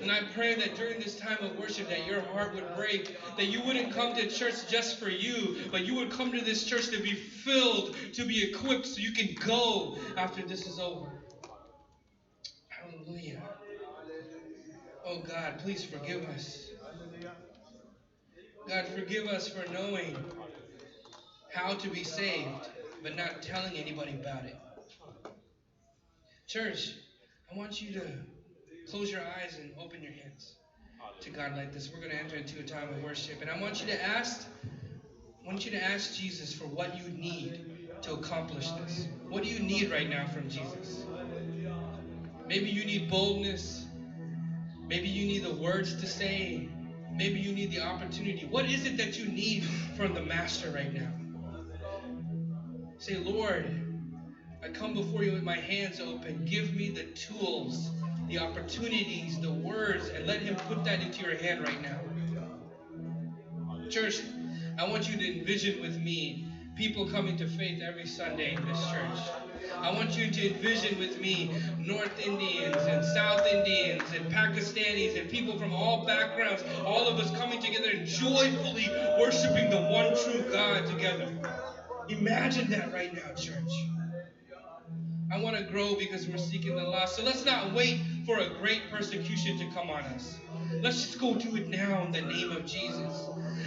And I pray that during this time of worship that your heart would break, that you wouldn't come to church just for you, but you would come to this church to be filled, to be equipped, so you can go after this is over. Hallelujah. Oh God, please forgive us. God, forgive us for knowing how to be saved, but not telling anybody about it. Church, I want you to close your eyes and open your hands to God like this. We're going to enter into a time of worship, and I want you to ask Jesus for what you need to accomplish this. What do you need right now from Jesus? Maybe you need boldness. Maybe you need the words to say. Maybe you need the opportunity. What is it that you need from the Master right now? Say, Lord, I come before you with my hands open. Give me the tools, the opportunities, the words, and let him put that into your hand right now. Church, I want you to envision with me people coming to faith every Sunday in this church. I want you to envision with me North Indians and South Indians and Pakistanis and people from all backgrounds, all of us coming together and joyfully worshiping the one true God together. Imagine that right now, church. I want to grow because we're seeking the lost. So let's not wait for a great persecution to come on us. Let's just go do it now in the name of Jesus.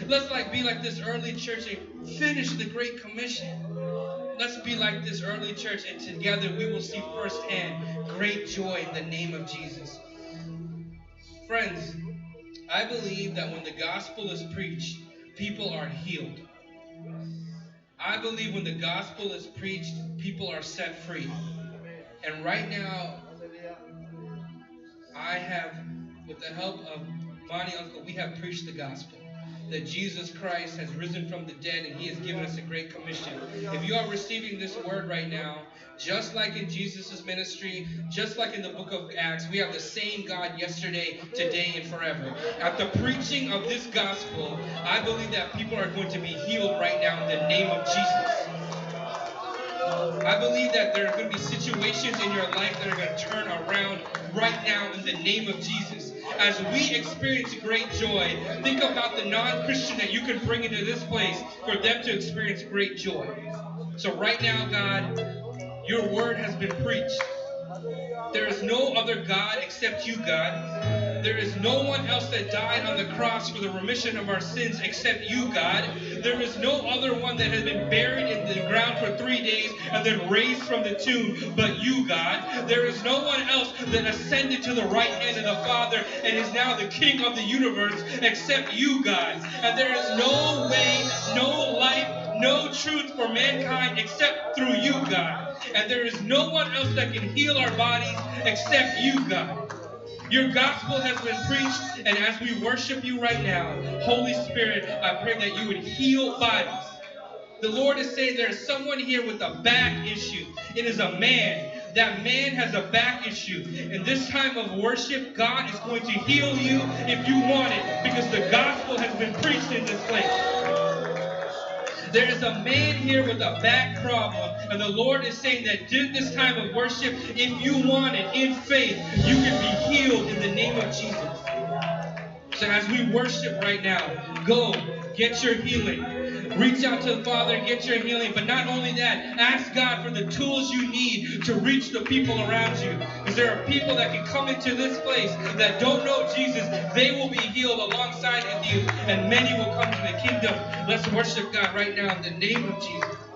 Let's be like this early church and finish the Great Commission. Let's be like this early church, and together we will see firsthand great joy in the name of Jesus. Friends, I believe that when the gospel is preached, people are healed. I believe when the gospel is preached, people are set free. And right now, I have, with the help of Bonnie Uncle, we have preached the gospel. That Jesus Christ has risen from the dead and he has given us a great commission. If you are receiving this word right now, just like in Jesus' ministry, just like in the book of Acts, we have the same God yesterday, today, and forever. At the preaching of this gospel, I believe that people are going to be healed right now in the name of Jesus. I believe that there are going to be situations in your life that are going to turn around right now in the name of Jesus. As we experience great joy, think about the non-Christian that you can bring into this place for them to experience great joy. So right now, God, your word has been preached. There is no other God except you, God. There is no one else that died on the cross for the remission of our sins except you, God. There is no other one that has been buried in the ground for 3 days and then raised from the tomb but you, God. There is no one else that ascended to the right hand of the Father and is now the King of the universe except you, God. And there is no way, no life, no truth for mankind except through you, God. And there is no one else that can heal our bodies except you, God. Your gospel has been preached, and as we worship you right now, Holy Spirit, I pray that you would heal bodies. The Lord is saying there is someone here with a back issue. It is a man. That man has a back issue. In this time of worship, God is going to heal you if you want it, because the gospel has been preached in this place. There is a man here with a back problem, and the Lord is saying that during this time of worship, if you want it in faith, you can be healed in the name of Jesus. So as we worship right now, go get your healing. Reach out to the Father and get your healing. But not only that, ask God for the tools you need to reach the people around you. Because there are people that can come into this place that don't know Jesus. They will be healed alongside with you, and many will come to the kingdom. Let's worship God right now in the name of Jesus.